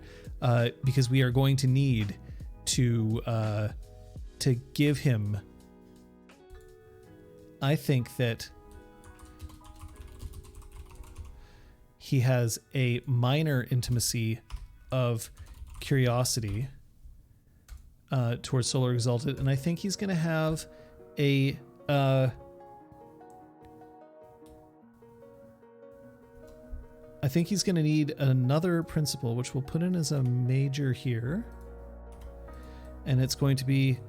because we are going to need to give him. I think that he has a minor intimacy of curiosity towards Solar Exalted, and I think he's going to have a I think he's going to need another principle, which we'll put in as a major here, and it's going to be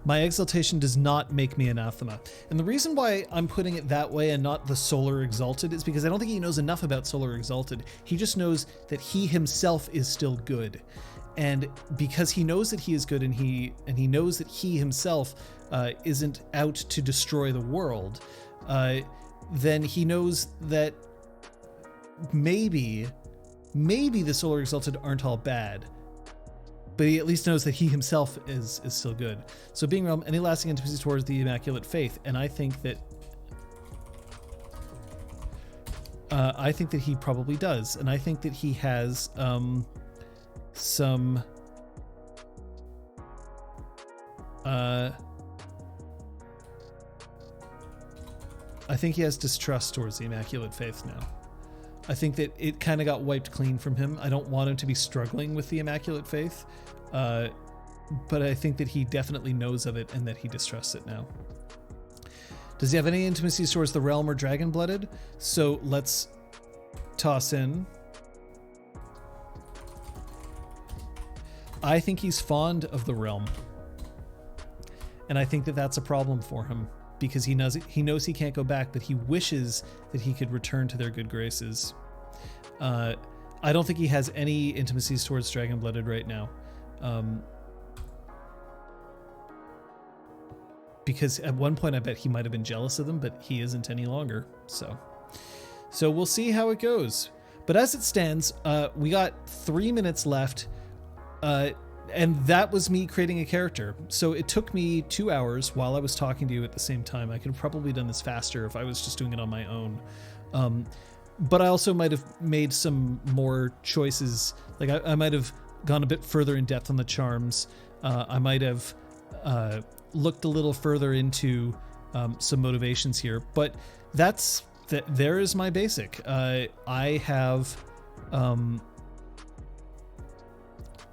my exaltation does not make me anathema. And the reason why I'm putting it that way and not the Solar Exalted is because I don't think he knows enough about Solar Exalted. He just knows that he himself is still good. And because he knows that he is good, and he knows that he himself isn't out to destroy the world, then he knows that maybe the Solar Exalted aren't all bad, but he at least knows that he himself is still good. So being realm, any lasting intimacy towards the Immaculate Faith, and I think that he probably does, and I think that he has some I think he has distrust towards the Immaculate Faith now. I think that it kind of got wiped clean from him. I don't want him to be struggling with the Immaculate Faith, but I think that he definitely knows of it and that he distrusts it now. Does he have any intimacies towards the realm or Dragon-Blooded? So let's toss in. I think he's fond of the realm, and I think that that's a problem for him, because he knows he can't go back, but he wishes that he could return to their good graces. I don't think he has any intimacies towards Dragon-Blooded right now, because at one point I bet he might have been jealous of them, but he isn't any longer. So we'll see how it goes. But as it stands, we got 3 minutes left. And that was me creating a character. So it took me 2 hours while I was talking to you at the same time. I could have probably done this faster if I was just doing it on my own. But I also might have made some more choices. Like I might have gone a bit further in depth on the charms. I might have looked a little further into some motivations here. But there is my basic. I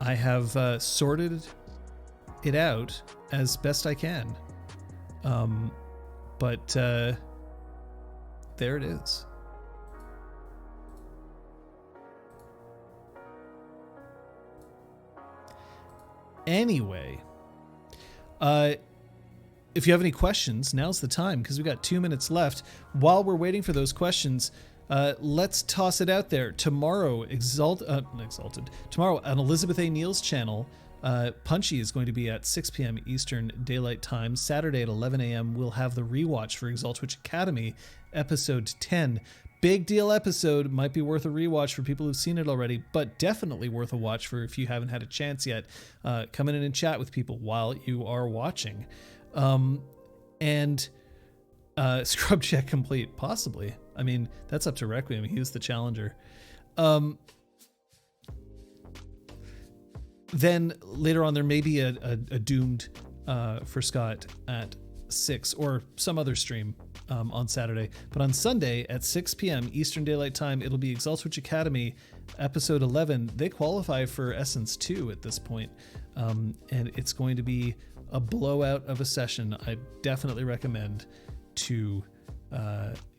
have sorted it out as best I can. But there it is. Anyway, if you have any questions, now's the time, because we've got 2 minutes left. While we're waiting for those questions, let's toss it out there. Tomorrow, Exalted. Tomorrow on Elizabeth A. Neal's channel, Punchy is going to be at 6 p.m. Eastern Daylight Time. Saturday at 11 a.m. we'll have the rewatch for ExalTwitch Academy, episode 10. Big deal episode. Might be worth a rewatch for people who've seen it already, but definitely worth a watch for if you haven't had a chance yet. Come in and chat with people while you are watching. Scrub check complete, possibly. I mean, that's up to Requiem. He was the challenger. Then later on, there may be a doomed for Scott at 6, or some other stream on Saturday. But on Sunday at 6 p.m. Eastern Daylight Time, it'll be ExalTwitch Academy episode 11. They qualify for Essence 2 at this point, and it's going to be a blowout of a session. I definitely recommend to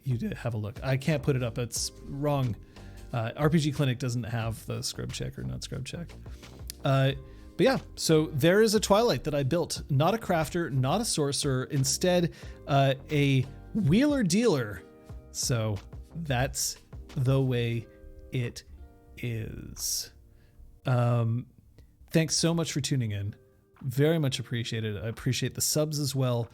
you to have a look. I can't put it up. It's wrong. RPGClinic doesn't have the scrub check or not scrub check. But yeah, so there is a Twilight that I built. Not a crafter, not a sorcerer, instead a wheeler dealer. So that's the way it is. Thanks so much for tuning in. Very much appreciated. I appreciate the subs as well.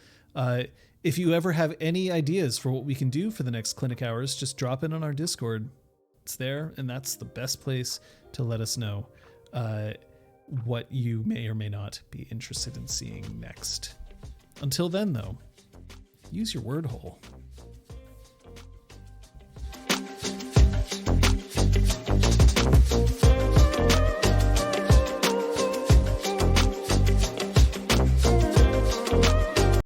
If you ever have any ideas for what we can do for the next clinic hours, just drop it on our Discord. It's there, and that's the best place to let us know what you may or may not be interested in seeing next. Until then, though, use your word hole.